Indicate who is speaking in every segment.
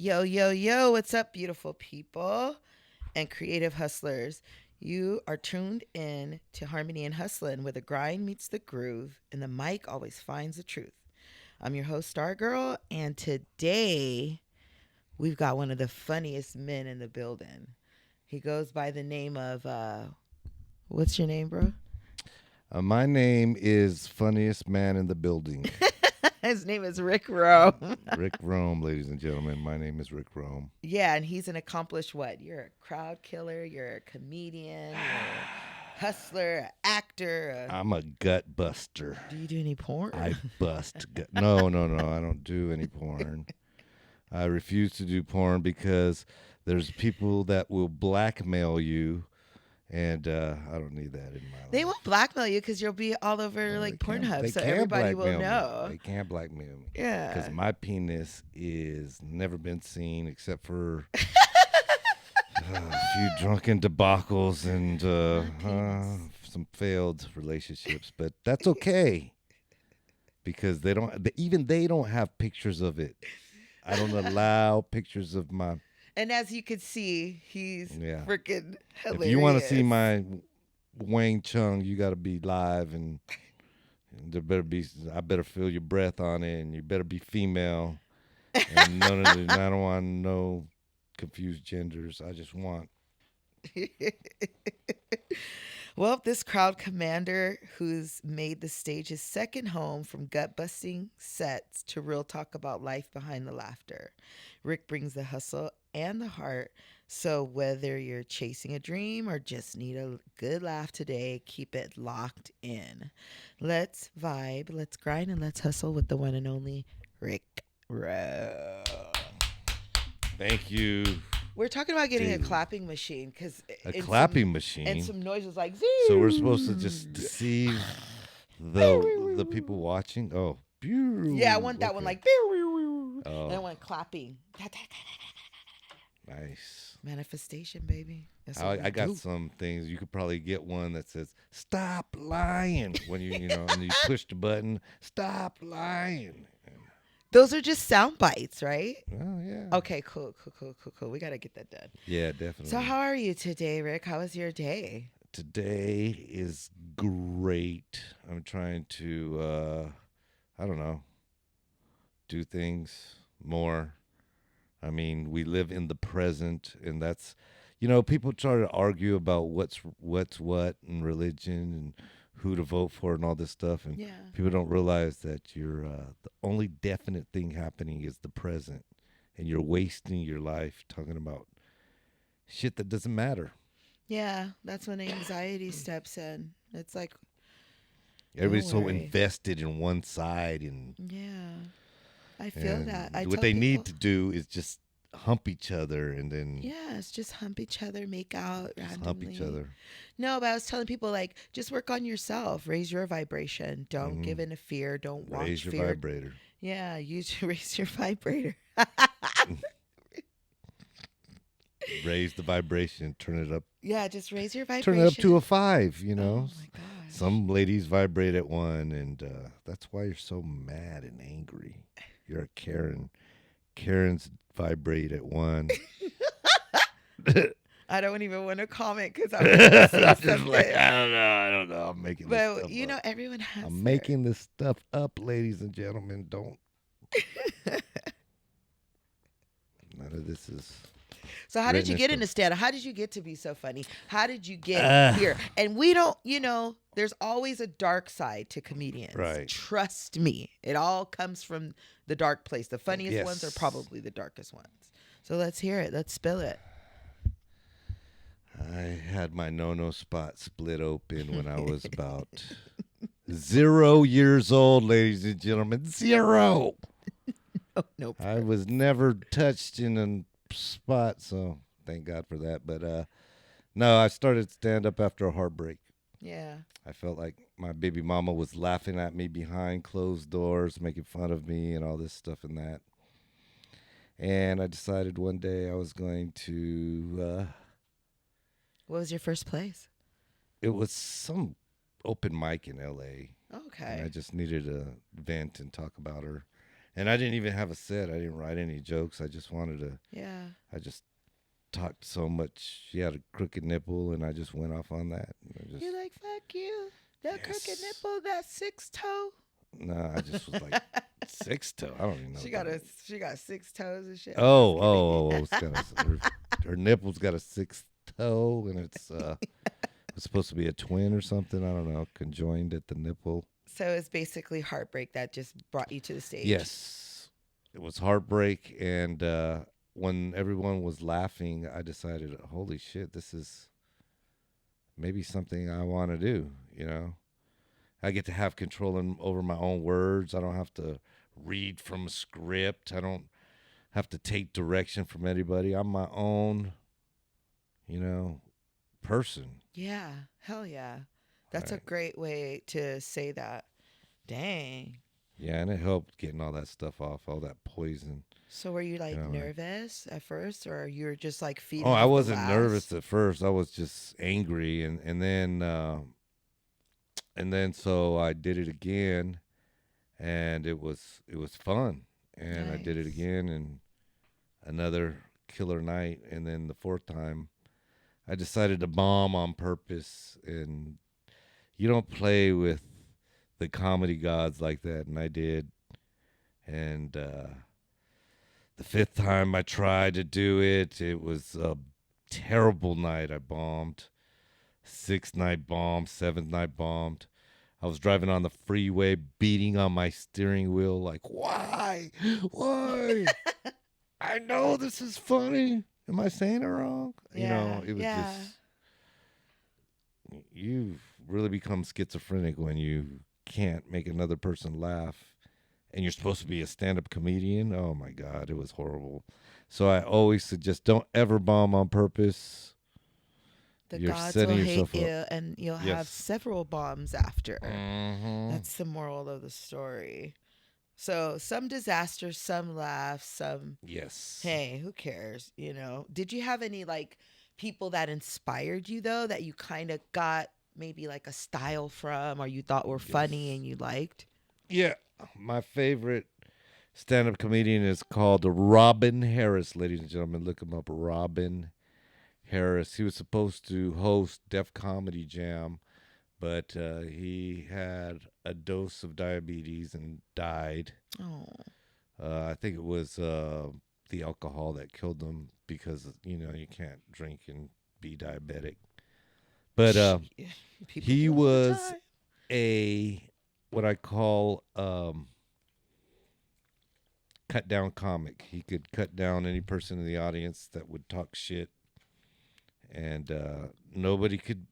Speaker 1: Yo, yo, yo, what's up, beautiful people and creative hustlers? You are tuned in to Harmony and Hustlin', where the grind meets the groove and the mic always finds the truth. I'm your host, StarGurl, and today we've got one of the funniest men in the building. He goes by the name of, what's your name, bro?
Speaker 2: My name is Funniest Man in the Building.
Speaker 1: His name is Rick Rome.
Speaker 2: Rick Rome, ladies and gentlemen. My name is Rick Rome.
Speaker 1: Yeah, and he's an accomplished what? You're a crowd killer, you're a comedian, you're a hustler, an actor.
Speaker 2: I'm a gut buster.
Speaker 1: Do you do any porn?
Speaker 2: I bust gut. No, I don't do any porn. I refuse to do porn because there's people that will blackmail you, and I don't need that in my life.
Speaker 1: They won't blackmail you because you'll be all over
Speaker 2: Well,
Speaker 1: like
Speaker 2: they can't-
Speaker 1: Pornhub,
Speaker 2: they
Speaker 1: so
Speaker 2: can't
Speaker 1: everybody will
Speaker 2: blackmail me.
Speaker 1: know.
Speaker 2: They can't blackmail me.
Speaker 1: Yeah.
Speaker 2: Because my penis is never been seen except for a few drunken debacles and some failed relationships. But that's okay because they don't have pictures of it. I don't allow pictures of my.
Speaker 1: And as you can see, he's
Speaker 2: Yeah.
Speaker 1: freaking hilarious.
Speaker 2: If you want to see my Wang Chung, you got to be live and there better be. I better feel your breath on it, and you better be female. And I don't want no confused genders. I just want.
Speaker 1: Well, this crowd commander who's made the stage his second home, from gut busting sets to real talk about life behind the laughter. Rick brings the hustle and the heart. So whether you're chasing a dream or just need a good laugh today, keep it locked in. Let's vibe, let's grind, and let's hustle with the one and only Rick Rome.
Speaker 2: Thank you.
Speaker 1: We're talking about getting
Speaker 2: Dude.
Speaker 1: a clapping machine because
Speaker 2: A clapping machine.
Speaker 1: and some noises like
Speaker 2: So we're supposed to just deceive the people watching. Oh,
Speaker 1: yeah, I want that
Speaker 2: okay.
Speaker 1: one like
Speaker 2: Oh,
Speaker 1: and I want clapping.
Speaker 2: nice.
Speaker 1: Manifestation, baby. That's what we
Speaker 2: I got
Speaker 1: do.
Speaker 2: some things. You could probably get one that says "Stop lying" when you and you push the button. Stop lying.
Speaker 1: Those are just sound bites, right?
Speaker 2: Oh yeah.
Speaker 1: Okay, cool. We gotta get that done.
Speaker 2: Yeah, definitely.
Speaker 1: So how are you today, Rick? How was your day?
Speaker 2: Today is great. I'm trying to, I don't know, do things more. I mean, we live in the present, and that's, people try to argue about what's what and religion and who to vote for and all this stuff, and
Speaker 1: Yeah.
Speaker 2: people don't realize that you're the only definite thing happening is the present, and you're wasting your life talking about shit that doesn't matter.
Speaker 1: Yeah, that's when anxiety steps in. It's like,
Speaker 2: Everybody's so
Speaker 1: worry.
Speaker 2: invested in one side, and
Speaker 1: yeah, I feel
Speaker 2: and
Speaker 1: that. I
Speaker 2: what
Speaker 1: tell
Speaker 2: they
Speaker 1: people,
Speaker 2: need to do is just hump each other, and then
Speaker 1: yeah, it's just hump each other, make out
Speaker 2: just
Speaker 1: randomly.
Speaker 2: hump each other.
Speaker 1: No, but I was telling people like, just work on yourself, raise your vibration, don't give in to fear, don't watch
Speaker 2: Raise your
Speaker 1: fear.
Speaker 2: vibrator.
Speaker 1: Yeah, raise your vibrator.
Speaker 2: Raise the vibration. Turn it up.
Speaker 1: Yeah, just raise your vibration.
Speaker 2: Turn it up to a 5.
Speaker 1: Oh my gosh.
Speaker 2: Some ladies vibrate at 1, and that's why you're so mad and angry. You're a Karen. Karens vibrate at 1.
Speaker 1: I don't even want to comment because I'm
Speaker 2: I'm
Speaker 1: gonna say
Speaker 2: just
Speaker 1: something.
Speaker 2: like, I don't know. I'm making this
Speaker 1: But
Speaker 2: stuff
Speaker 1: you know,
Speaker 2: up.
Speaker 1: everyone has.
Speaker 2: I'm making this stuff up, ladies and gentlemen. Don't. None of this is.
Speaker 1: So how did you
Speaker 2: written
Speaker 1: get
Speaker 2: in
Speaker 1: into stand-up? How did you get to be so funny? How did you get here? And we don't, there's always a dark side to comedians.
Speaker 2: Right.
Speaker 1: Trust me. It all comes from the dark place. The funniest ones are
Speaker 2: Yes.
Speaker 1: probably the darkest ones. So let's hear it. Let's spill it.
Speaker 2: I had my no-no spot split open when I was about 0 years old, ladies and gentlemen. 0.
Speaker 1: Oh, no.
Speaker 2: I was never touched in a spot, so thank God for that. But no, I started stand-up after a heartbreak.
Speaker 1: Yeah.
Speaker 2: I felt like my baby mama was laughing at me behind closed doors, making fun of me and all this stuff and that. And I decided one day I was going to...
Speaker 1: What was your first place?
Speaker 2: it was some open mic in L.A. And I
Speaker 1: Okay.
Speaker 2: just needed a vent and talk about her. And I didn't even have a set. I didn't write any jokes. I just wanted to.
Speaker 1: Yeah.
Speaker 2: I just talked so much. She had a crooked nipple, and I just went off on that.
Speaker 1: You're like, fuck you. That crooked
Speaker 2: Yes.
Speaker 1: nipple, that six toe.
Speaker 2: No, I just was like six toe. I don't even know.
Speaker 1: She
Speaker 2: what
Speaker 1: got
Speaker 2: that
Speaker 1: she got 6 toes and shit.
Speaker 2: is. Oh! It's got her nipple's got a sixth toe, and it's supposed to be a twin or something. I don't know, conjoined at the nipple.
Speaker 1: So it's basically heartbreak that just brought you to the stage.
Speaker 2: Yes, it was heartbreak, and when everyone was laughing, I decided, holy shit, this is maybe something I want to do. You know, I get to have control over my own words. I don't have to read from a script. I don't have to take direction from anybody. I'm my own, person.
Speaker 1: Yeah. Hell yeah. That's a
Speaker 2: Right.
Speaker 1: great way to say that. Dang.
Speaker 2: Yeah, and it helped getting all that stuff off, all that poison.
Speaker 1: So were you like
Speaker 2: You know,
Speaker 1: nervous at first, or you were just like feeding?
Speaker 2: Oh, I
Speaker 1: off the
Speaker 2: wasn't
Speaker 1: laughs?
Speaker 2: nervous at first. I was just angry, and then so I did it again, and it was fun, and I did it
Speaker 1: Nice.
Speaker 2: again, and another killer night, and then the fourth time, I decided to bomb on purpose, and you don't play with the comedy gods like that, and I did, and the fifth time I tried to do it, it was a terrible night. I bombed. Sixth night bombed. Seventh night bombed. I was driving on the freeway, beating on my steering wheel, like, why? Why? I know this is funny. Am I saying it wrong?
Speaker 1: Yeah.
Speaker 2: It was
Speaker 1: Yeah.
Speaker 2: just, you really become schizophrenic when you can't make another person laugh and you're supposed to be a stand-up comedian. Oh my God, it was horrible. So I always suggest don't ever bomb on purpose.
Speaker 1: The
Speaker 2: You're
Speaker 1: gods
Speaker 2: setting
Speaker 1: will hate
Speaker 2: yourself up.
Speaker 1: you, and you'll have
Speaker 2: Yes.
Speaker 1: several bombs after.
Speaker 2: Mm-hmm.
Speaker 1: That's the moral of the story. So some disasters, some laughs, some
Speaker 2: Yes.
Speaker 1: hey, who cares? Did you have any like people that inspired you though that you kind of got maybe like a style from, or you thought were funny
Speaker 2: Yes.
Speaker 1: and you liked?
Speaker 2: Yeah. My favorite stand-up comedian is called Robin Harris, ladies and gentlemen. Look him up, Robin Harris. He was supposed to host Def Comedy Jam, but he had a dose of diabetes and died.
Speaker 1: Oh,
Speaker 2: I think it was the alcohol that killed him because you can't drink and be diabetic. But
Speaker 1: people
Speaker 2: he
Speaker 1: do all the
Speaker 2: was
Speaker 1: time.
Speaker 2: a what I call cut down comic. He could cut down any person in the audience that would talk shit, and nobody could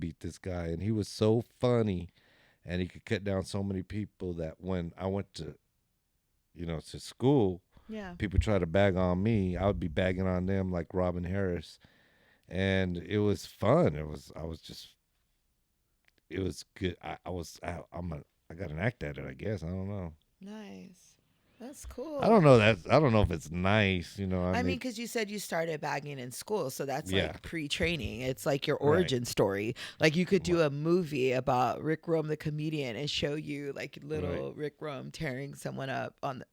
Speaker 2: beat this guy. And he was so funny, and he could cut down so many people that when I went to to school,
Speaker 1: Yeah.
Speaker 2: people try to bag on me, I would be bagging on them like Robin Harris, and it was fun. It was good. I got an act at it, I guess. I don't know.
Speaker 1: Nice. That's cool.
Speaker 2: I don't know if it's nice.
Speaker 1: I mean, because you said you started bagging in school, so that's
Speaker 2: Yeah.
Speaker 1: like pre-training. It's like your
Speaker 2: Right.
Speaker 1: origin story. Like you could do a movie about Rick Rome the comedian and show you like little Rick Rome tearing someone up on the.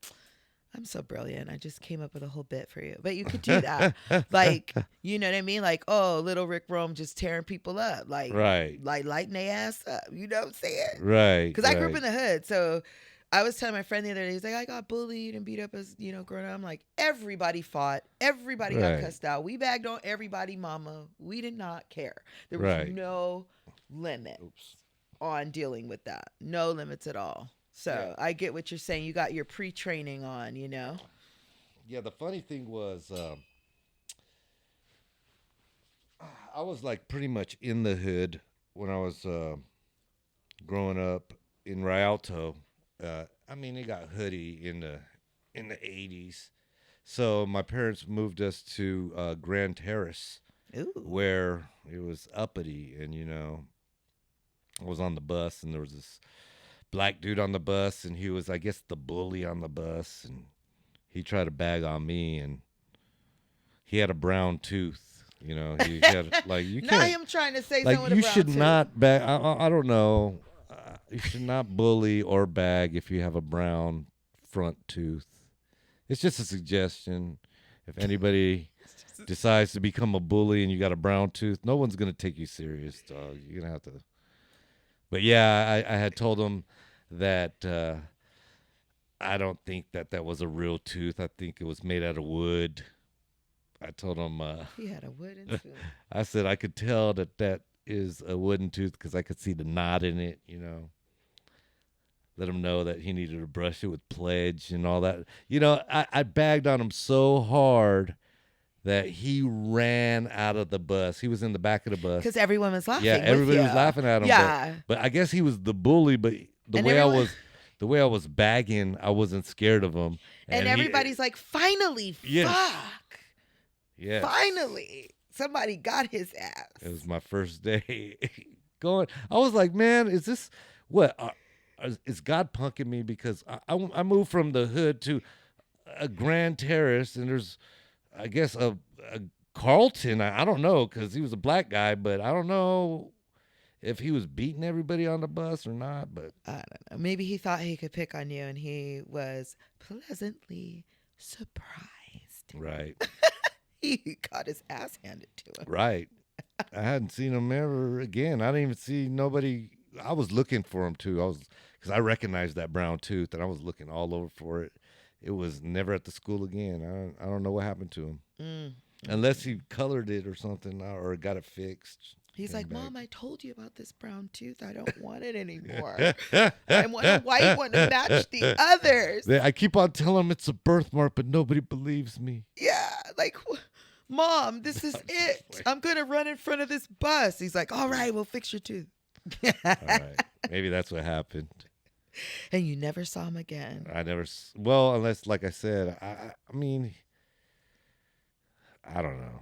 Speaker 1: I'm so brilliant. I just came up with a whole bit for you. But you could do that. Like, you know what I mean? Like, oh, little Rick Rome just tearing people up. Like,
Speaker 2: right,
Speaker 1: like lighting their ass up. You know what I'm saying?
Speaker 2: right.
Speaker 1: Because I grew up in the hood. So I was telling my friend the other day, he's like, I got bullied and beat up as, growing up. I'm like, everybody fought. Everybody got
Speaker 2: Right.
Speaker 1: cussed out. We bagged on everybody, mama. We did not care. There was
Speaker 2: Right.
Speaker 1: no limit
Speaker 2: Oops.
Speaker 1: on dealing with that. No limits at all. So
Speaker 2: Yeah.
Speaker 1: I get what you're saying. You got your pre-training on,
Speaker 2: Yeah, the funny thing was, I was like pretty much in the hood when I was growing up in Rialto. I mean, it got hoodie in the '80s, so my parents moved us to Grand Terrace,
Speaker 1: Ooh.
Speaker 2: where it was uppity, and I was on the bus, and there was this black dude on the bus, and he was, I guess, the bully on the bus, and he tried to bag on me, and he had a brown tooth. He had like you
Speaker 1: Not
Speaker 2: can't
Speaker 1: him trying to say
Speaker 2: like
Speaker 1: something
Speaker 2: you
Speaker 1: about
Speaker 2: should
Speaker 1: too.
Speaker 2: not bag. I don't know. You should not bully or bag if you have a brown front tooth. It's just a suggestion. If anybody decides to become a bully and you got a brown tooth, no one's gonna take you serious, dog. You're gonna have to. But yeah, I had told him that I don't think that was a real tooth. I think it was made out of wood. I told him.
Speaker 1: He had a wooden tooth.
Speaker 2: I said I could tell that is a wooden tooth because I could see the knot in it. You know. Let him know that he needed to brush it with Pledge and all that. You know, I bagged on him so hard that he ran out of the bus. He was in the back of the bus.
Speaker 1: Because everyone was laughing.
Speaker 2: Yeah, everybody was laughing at him.
Speaker 1: Yeah.
Speaker 2: But I guess he was the bully. But the way I was bagging, I wasn't scared of him.
Speaker 1: And everybody's like, finally,
Speaker 2: yes.
Speaker 1: fuck.
Speaker 2: Yeah.
Speaker 1: Finally. Somebody got his ass.
Speaker 2: It was my first day going. I was like, man, is this what? Is God punking me? Because I moved from the hood to a Grand Terrace, and there's, I guess, a Carlton. I don't know, because he was a black guy, but I don't know if he was beating everybody on the bus or not. But
Speaker 1: I don't know. Maybe he thought he could pick on you, and he was pleasantly surprised.
Speaker 2: Right.
Speaker 1: He got his ass handed to him.
Speaker 2: Right. I hadn't seen him ever again. I didn't even see nobody. I was looking for him too. Because I recognized that brown tooth, and I was looking all over for it. It was never at the school again. I don't know what happened to him, unless he colored it or something, or got it fixed.
Speaker 1: He's like, Mom, I told you about this brown tooth. I don't want it anymore. I want a white one to match the others.
Speaker 2: I keep on telling him it's a birthmark, but nobody believes me.
Speaker 1: Yeah, like, Mom, this is it. I'm going to run in front of this bus. He's like, all right, we'll fix your tooth.
Speaker 2: All right. Maybe that's what happened.
Speaker 1: And you never saw him again.
Speaker 2: Well, unless, like I said, I mean, I don't know.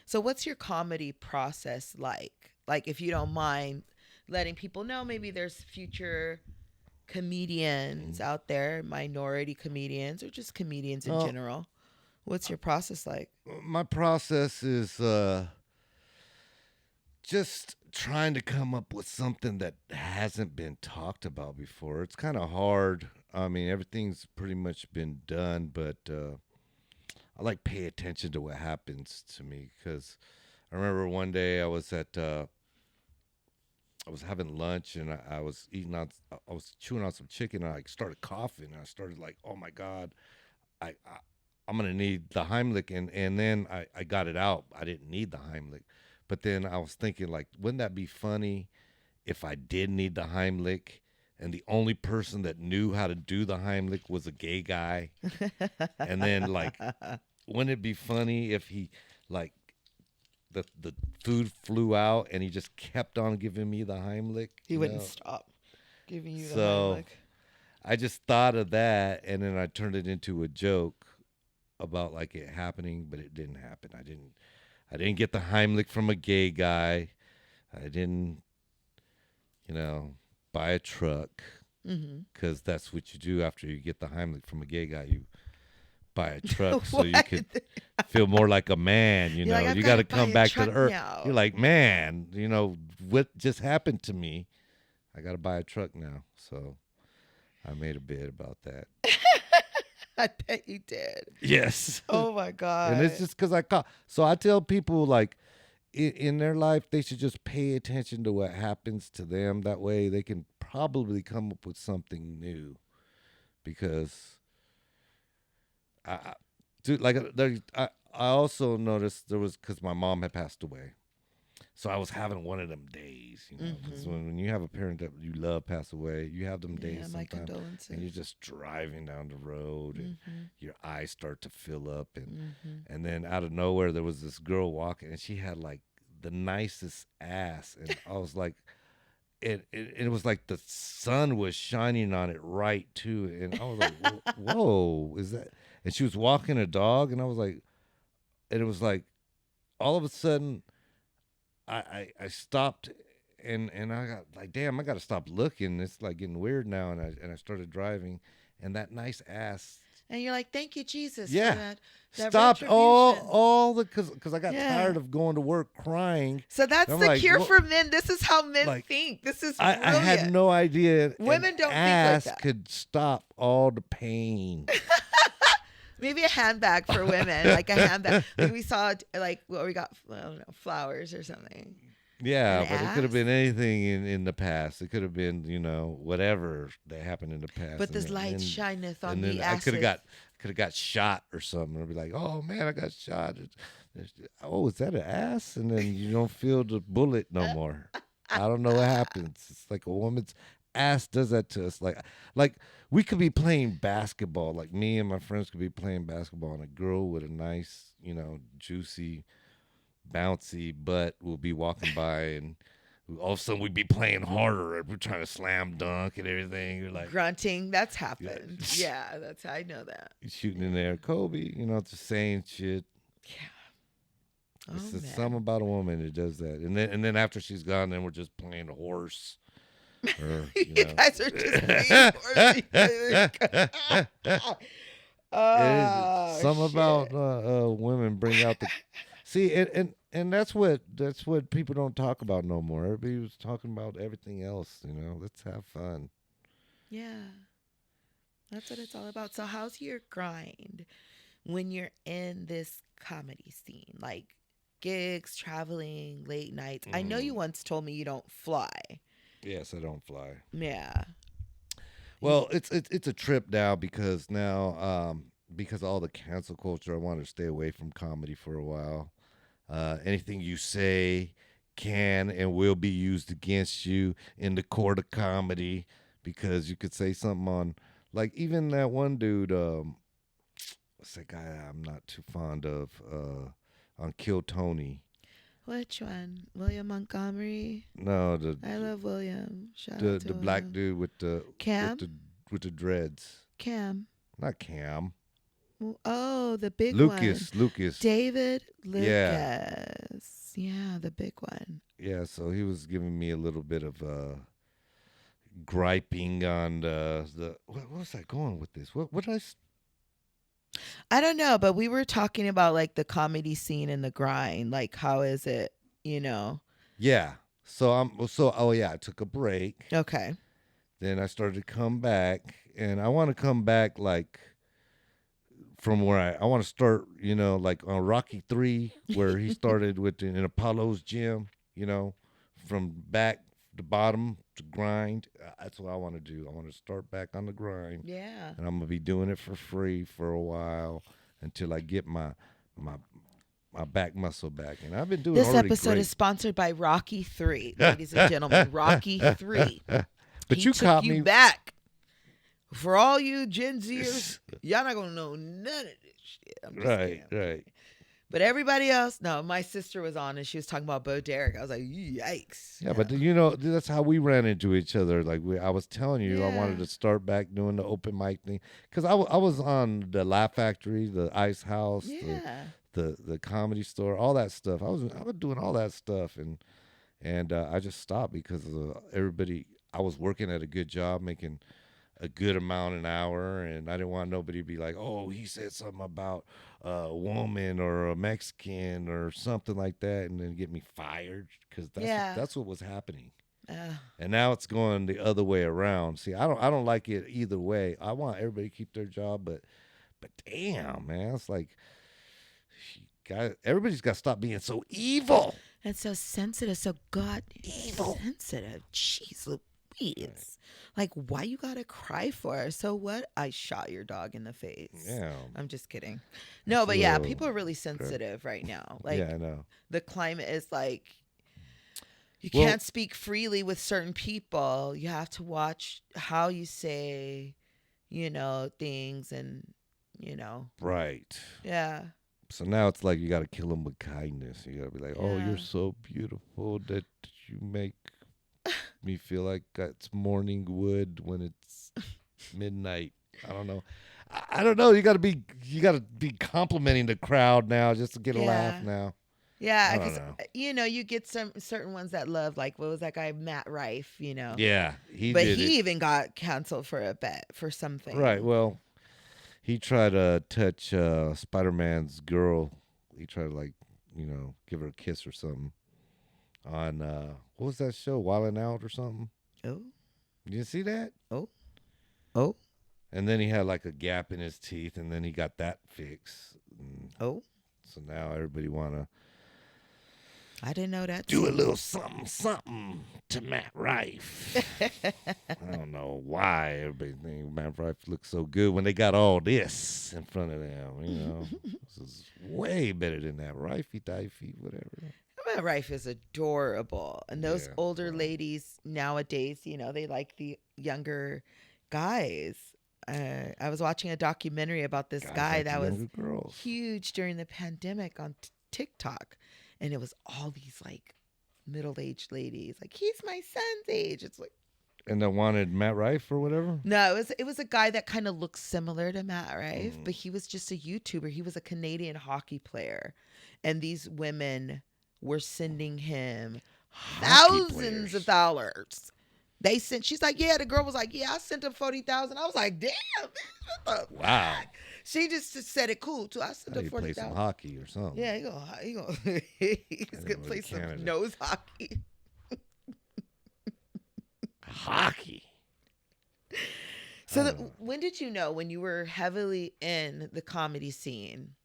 Speaker 1: So what's your comedy process like? Like, if you don't mind letting people know, maybe there's future comedians out there, minority comedians, or just comedians in general. What's your process like?
Speaker 2: My process is just trying to come up with something that hasn't been talked about before. It's kind of hard. I mean, everything's pretty much been done, but I like pay attention to what happens to me, because I remember one day I was having lunch, and I was chewing on some chicken, and I started coughing, and I started like, oh my God, I'm gonna need the Heimlich, and then I got it out. I didn't need the Heimlich. But then I was thinking, like, wouldn't that be funny if I did need the Heimlich, and the only person that knew how to do the Heimlich was a gay guy? And then, like, wouldn't it be funny if he, like, the food flew out and he just kept on giving me the Heimlich?
Speaker 1: He wouldn't stop giving you the
Speaker 2: Heimlich.
Speaker 1: So
Speaker 2: I just thought of that, and then I turned it into a joke about, like, it happening, but it didn't happen. I didn't get the Heimlich from a gay guy. I didn't, buy a truck, because that's what you do after you get the Heimlich from a gay guy. You buy a truck so you could feel more like a man. You got to come back to the earth.
Speaker 1: Now.
Speaker 2: You're like, man, what just happened to me? I got to buy a truck now. So I made a bit about that.
Speaker 1: I bet you did.
Speaker 2: Yes.
Speaker 1: Oh my God.
Speaker 2: And it's just because so I tell people, like, in their life, they should just pay attention to what happens to them. That way they can probably come up with something new. Because I also noticed because my mom had passed away. So I was having one of them days, because when you have a parent that you love pass away, you have them days
Speaker 1: my
Speaker 2: sometimes,
Speaker 1: condolences.
Speaker 2: and you're just driving down the road, and your eyes start to fill up, and then out of nowhere there was this girl walking, and she had like the nicest ass, and I was like, it was like the sun was shining on it right too, and I was like, whoa, is that? And she was walking a dog, and I was like, and it was like, all of a sudden, I stopped, and I got like, damn, I got to stop looking. It's like getting weird now, and I started driving, and that nice ass
Speaker 1: And you're like, thank you, Jesus, for
Speaker 2: Yeah.
Speaker 1: that
Speaker 2: Stopped
Speaker 1: retribution.
Speaker 2: all the because I got
Speaker 1: Yeah.
Speaker 2: tired of going to work crying.
Speaker 1: So that's
Speaker 2: I'm
Speaker 1: the
Speaker 2: like,
Speaker 1: cure
Speaker 2: what?
Speaker 1: for men. This is how men
Speaker 2: Like
Speaker 1: think. This is
Speaker 2: I had
Speaker 1: brilliant.
Speaker 2: no idea an
Speaker 1: Women don't think like
Speaker 2: ass
Speaker 1: that.
Speaker 2: could stop all the pain.
Speaker 1: Maybe a handbag for women, like a handbag. Like we saw, like what we got, I don't know, flowers or something. An
Speaker 2: Yeah, but it could have
Speaker 1: ass.
Speaker 2: been anything in the past. It could have been, whatever that happened in the past.
Speaker 1: But this light shineth on
Speaker 2: and then
Speaker 1: the
Speaker 2: I
Speaker 1: asses.
Speaker 2: could have got shot or something. I'd be like, oh man, I got shot. Oh, is that an ass? And then you don't feel the bullet no more. I don't know what happens. It's like a woman's ass does that to us. Like we could be playing basketball. Like me and my friends could be playing basketball, and a girl with a nice, juicy, bouncy butt will be walking by, and all of a sudden we'd be playing harder. We're trying to slam dunk and everything. You're like
Speaker 1: Grunting. That's happened. Yeah, that's I know that.
Speaker 2: shooting in there, Kobe. Just saying shit.
Speaker 1: Yeah.
Speaker 2: It's
Speaker 1: Oh
Speaker 2: just
Speaker 1: man.
Speaker 2: something about a woman that does that, and then after she's gone, then we're just playing a horse. Or,
Speaker 1: You guys are just being oh,
Speaker 2: something
Speaker 1: shit.
Speaker 2: about women bring out the see, and that's what people don't talk about no more. Everybody was talking about everything else. Let's have fun.
Speaker 1: Yeah. That's what it's all about. So how's your grind when you're in this comedy scene? Like gigs, traveling, late nights. I know you once told me you don't fly.
Speaker 2: Yes, I don't fly.
Speaker 1: Yeah.
Speaker 2: Well, it's a trip now because because of all the cancel culture, I want to stay away from comedy for a while. Anything you say can and will be used against you in the court of comedy because you could say something on, like, even that one dude, what's that guy I'm not too fond of, on Kill Tony.
Speaker 1: Which one? William Montgomery?
Speaker 2: No,
Speaker 1: I love William. Shout
Speaker 2: the
Speaker 1: out to
Speaker 2: the black
Speaker 1: William.
Speaker 2: dude with the
Speaker 1: Cam?
Speaker 2: with the dreads.
Speaker 1: Cam.
Speaker 2: Not Cam.
Speaker 1: Oh, the big
Speaker 2: Lucas.
Speaker 1: one.
Speaker 2: Lucas.
Speaker 1: David
Speaker 2: Yeah.
Speaker 1: Lucas. Yeah, the big one.
Speaker 2: Yeah, so he was giving me a little bit of griping on the what was I going with this? What did
Speaker 1: I don't know, but we were talking about like the comedy scene and the grind. Like, how is it, you know?
Speaker 2: Yeah. Oh yeah, I took a break.
Speaker 1: Okay.
Speaker 2: Then I started to come back, and I want to come back like from where I want to start, like on Rocky 3 where he started in Apollo's gym, from back to bottom to grind. That's what I want to do. I want to start back on the grind.
Speaker 1: Yeah.
Speaker 2: And I'm gonna be doing it for free for a while until I get my back muscle back. And I've been doing
Speaker 1: This
Speaker 2: already
Speaker 1: episode
Speaker 2: great.
Speaker 1: is sponsored by Rocky 3, ladies and gentlemen. Rocky 3.
Speaker 2: But
Speaker 1: He
Speaker 2: you
Speaker 1: took
Speaker 2: caught
Speaker 1: you
Speaker 2: me
Speaker 1: back. For all you Gen Zers, y'all not gonna know none of this shit. I'm just
Speaker 2: right,
Speaker 1: kidding.
Speaker 2: right.
Speaker 1: But everybody else, no. My sister was on and she was talking about Bo Derek. I was like, yikes.
Speaker 2: Yeah, but that's how we ran into each other. Like I was telling you, I wanted
Speaker 1: Yeah.
Speaker 2: to start back doing the open mic thing because I was on the Laugh Factory, the Ice House,
Speaker 1: Yeah.
Speaker 2: the Comedy Store, all that stuff. I was doing all that stuff, and I just stopped because everybody. I was working at a good job, making a good amount an hour, and I didn't want nobody to be like, oh, he said something about a woman or a Mexican or something like that, and then get me fired because that's what was happening. And now it's going the other way around. See, I don't like it either way. I want everybody to keep their job, but damn, man, it's like everybody's got to stop being so evil.
Speaker 1: And so sensitive, so goddamn
Speaker 2: Evil.
Speaker 1: sensitive. Jeez Louise. Like, why you gotta cry for? So what? I shot your dog in the face.
Speaker 2: Yeah.
Speaker 1: I'm just kidding. No,
Speaker 2: It's
Speaker 1: but
Speaker 2: a
Speaker 1: yeah,
Speaker 2: little
Speaker 1: people are really sensitive right now. Like,
Speaker 2: yeah, I know.
Speaker 1: the climate is like, you
Speaker 2: Well-
Speaker 1: can't speak freely with certain people. You have to watch how you say, things and,
Speaker 2: Right.
Speaker 1: yeah.
Speaker 2: So now it's like you got to kill them with kindness. You got to be like, oh,
Speaker 1: Yeah.
Speaker 2: you're so beautiful that you make me feel like it's morning wood when it's midnight. I don't know. I don't know. You got to be complimenting the crowd now just to get a laugh now.
Speaker 1: Yeah,
Speaker 2: I don't
Speaker 1: because
Speaker 2: know.
Speaker 1: you get some certain ones that love, like, what was that guy, Matt Rife,
Speaker 2: Yeah,
Speaker 1: but
Speaker 2: did
Speaker 1: he
Speaker 2: it.
Speaker 1: even got canceled for a bet for something.
Speaker 2: Right. Well, he tried to touch Spider-Man's girl. He tried to like, give her a kiss or something on what was that show, Wildin' Out or something?
Speaker 1: Oh,
Speaker 2: You didn't see that?
Speaker 1: oh, oh,
Speaker 2: And then he had like a gap in his teeth, and then he got that fixed.
Speaker 1: oh.
Speaker 2: So now everybody wanna
Speaker 1: I didn't know that.
Speaker 2: do a little something, something to Matt Rife. I don't know why everybody thinks Matt Rife looks so good when they got all this in front of them. This is way better than that Rifey, Difey, whatever.
Speaker 1: Matt Rife is adorable. And those
Speaker 2: Yeah,
Speaker 1: older
Speaker 2: well.
Speaker 1: ladies nowadays, they like the younger guys. I was watching a documentary about this
Speaker 2: Guys
Speaker 1: guy
Speaker 2: like the
Speaker 1: that was
Speaker 2: younger girls.
Speaker 1: huge during the pandemic on TikTok. And it was all these like middle-aged ladies. Like, he's my son's age. It's like,
Speaker 2: And that wanted Matt Rife or whatever?
Speaker 1: no, it was a guy that kind of looks similar to Matt Rife,
Speaker 2: Mhm.
Speaker 1: but he was just a YouTuber. He was a Canadian hockey player. And these women were sending him
Speaker 2: Hockey
Speaker 1: thousands
Speaker 2: players.
Speaker 1: of dollars. She's like, yeah, the girl was like, yeah, I sent him 40,000. I was like, damn, bitch, what the
Speaker 2: Wow.
Speaker 1: fuck? She just said it cool too. I sent
Speaker 2: How
Speaker 1: him
Speaker 2: you play some
Speaker 1: 40,000.
Speaker 2: hockey or something?
Speaker 1: Yeah, he's
Speaker 2: didn't
Speaker 1: gonna
Speaker 2: go
Speaker 1: play
Speaker 2: to
Speaker 1: some
Speaker 2: Canada.
Speaker 1: nose hockey.
Speaker 2: Hockey.
Speaker 1: So
Speaker 2: Oh.
Speaker 1: when did you know, when you were heavily in the comedy scene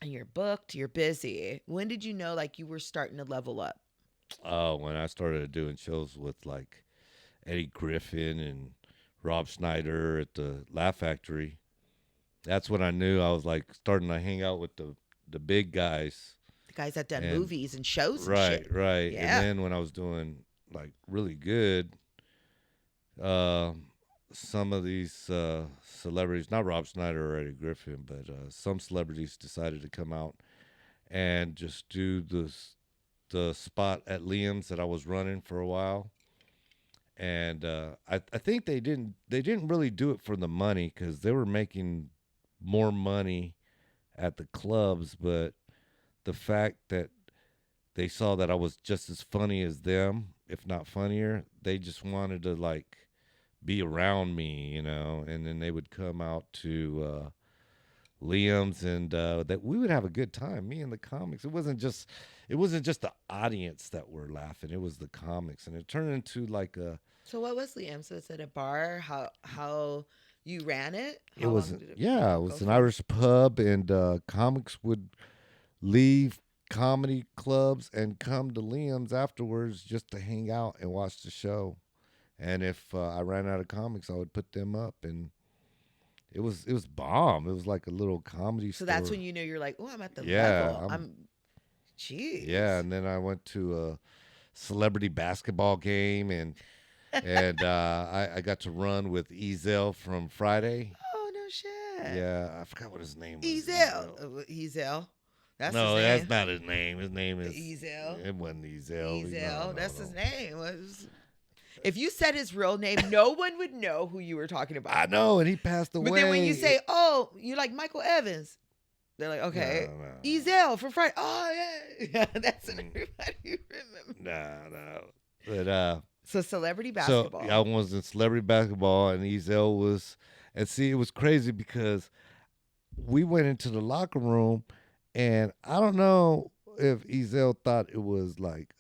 Speaker 1: and you're booked, you're busy, when did you know like you were starting to level up?
Speaker 2: Oh, when I started doing shows with like Eddie Griffin and Rob Schneider at the Laugh Factory, that's when I knew I was like starting to hang out with the big guys.
Speaker 1: The guys that done
Speaker 2: And-
Speaker 1: movies and shows and
Speaker 2: Right,
Speaker 1: shit.
Speaker 2: right.
Speaker 1: Yeah.
Speaker 2: And then when I was doing like really good, some of these celebrities, not Rob Schneider or Eddie Griffin, but some celebrities decided to come out and just do the spot at Liam's that I was running for a while. And I think they didn't really do it for the money, because they were making more money at the clubs, but the fact that they saw that I was just as funny as them, if not funnier, they just wanted to like be around me, and then they would come out to Liam's, and that we would have a good time, me and the comics. It wasn't just the audience that were laughing, it was the comics, and it turned into like a
Speaker 1: So what was Liam? So it's at a bar? How you ran it?
Speaker 2: it
Speaker 1: How
Speaker 2: was
Speaker 1: long did it
Speaker 2: yeah, it
Speaker 1: go
Speaker 2: was an
Speaker 1: for?
Speaker 2: Irish pub, and comics would leave comedy clubs and come to Liam's afterwards just to hang out and watch the show. And if I ran out of comics, I would put them up, and it was bomb. It was like a little comedy
Speaker 1: So
Speaker 2: store.
Speaker 1: that's when you knew you're like, oh, I'm at the
Speaker 2: Yeah,
Speaker 1: level. Jeez.
Speaker 2: Yeah, and then I went to a celebrity basketball game, and I got to run with Ezel from Friday.
Speaker 1: Oh, no shit.
Speaker 2: Yeah, I forgot what his name was.
Speaker 1: Ezel. That's
Speaker 2: No,
Speaker 1: his
Speaker 2: that's
Speaker 1: name.
Speaker 2: not his name. His name is
Speaker 1: Ezel.
Speaker 2: It wasn't Ezel.
Speaker 1: Ezel. That's
Speaker 2: no.
Speaker 1: his name. If you said his real name, no one would know who you were talking about.
Speaker 2: I know, and he passed away.
Speaker 1: But then when you say, oh, you like Michael Evans, they're like, okay.
Speaker 2: No.
Speaker 1: Ezel from Friday. Oh, yeah. Yeah, that's what everybody remembers.
Speaker 2: No. But
Speaker 1: So celebrity basketball.
Speaker 2: So I was in celebrity basketball, and Ezel was, and see, it was crazy because we went into the locker room, and I don't know if Ezel thought it was like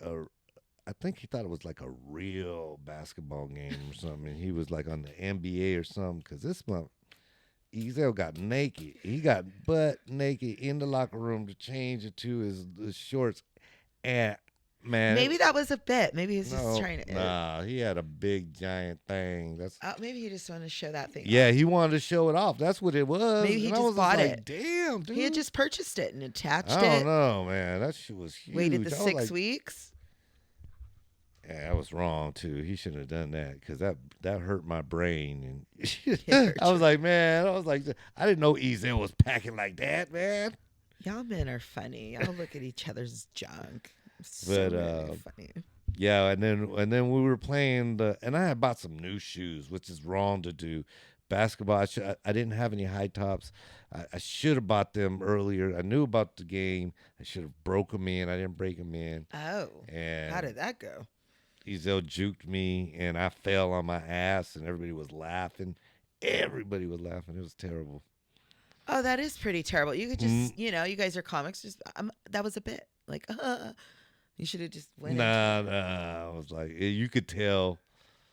Speaker 2: I think he thought it was like a real basketball game or something. And he was like on the NBA or something, because this month Ezel got naked. He got butt naked in the locker room to change into his shorts, and man,
Speaker 1: Maybe that was a bit. Maybe he's just trying to.
Speaker 2: Nah, he had a big giant thing. That's
Speaker 1: Maybe he just wanted to show that thing.
Speaker 2: yeah,
Speaker 1: off.
Speaker 2: he wanted to show it off. That's what it was.
Speaker 1: Maybe he
Speaker 2: And I
Speaker 1: just
Speaker 2: was
Speaker 1: bought
Speaker 2: like,
Speaker 1: it.
Speaker 2: Damn, dude.
Speaker 1: He had just purchased it and attached
Speaker 2: I don't
Speaker 1: it.
Speaker 2: know, man. That shit was huge.
Speaker 1: Waited the
Speaker 2: I was
Speaker 1: 6
Speaker 2: like,
Speaker 1: weeks.
Speaker 2: Yeah, that was wrong too. He shouldn't have done that, because that hurt my brain. And
Speaker 1: hurt
Speaker 2: I was like, man, I didn't know Ezel was packing like that, man.
Speaker 1: Y'all men are funny. Y'all look at each other's junk.
Speaker 2: But,
Speaker 1: Really funny.
Speaker 2: Yeah, and then we were playing and I had bought some new shoes, which is wrong to do. Basketball, I didn't have any high tops. I should have bought them earlier. I knew about the game. I should have broke them in. I didn't break them in.
Speaker 1: Oh,
Speaker 2: And
Speaker 1: how did that go?
Speaker 2: Ezel juked me, and I fell on my ass, and everybody was laughing. Everybody was laughing. It was terrible.
Speaker 1: Oh, that is pretty terrible. You could
Speaker 2: Mm,
Speaker 1: just, you guys are comics. Just that was a bit. Like, you should have just went into
Speaker 2: nah,
Speaker 1: it.
Speaker 2: nah. I was like, you could tell.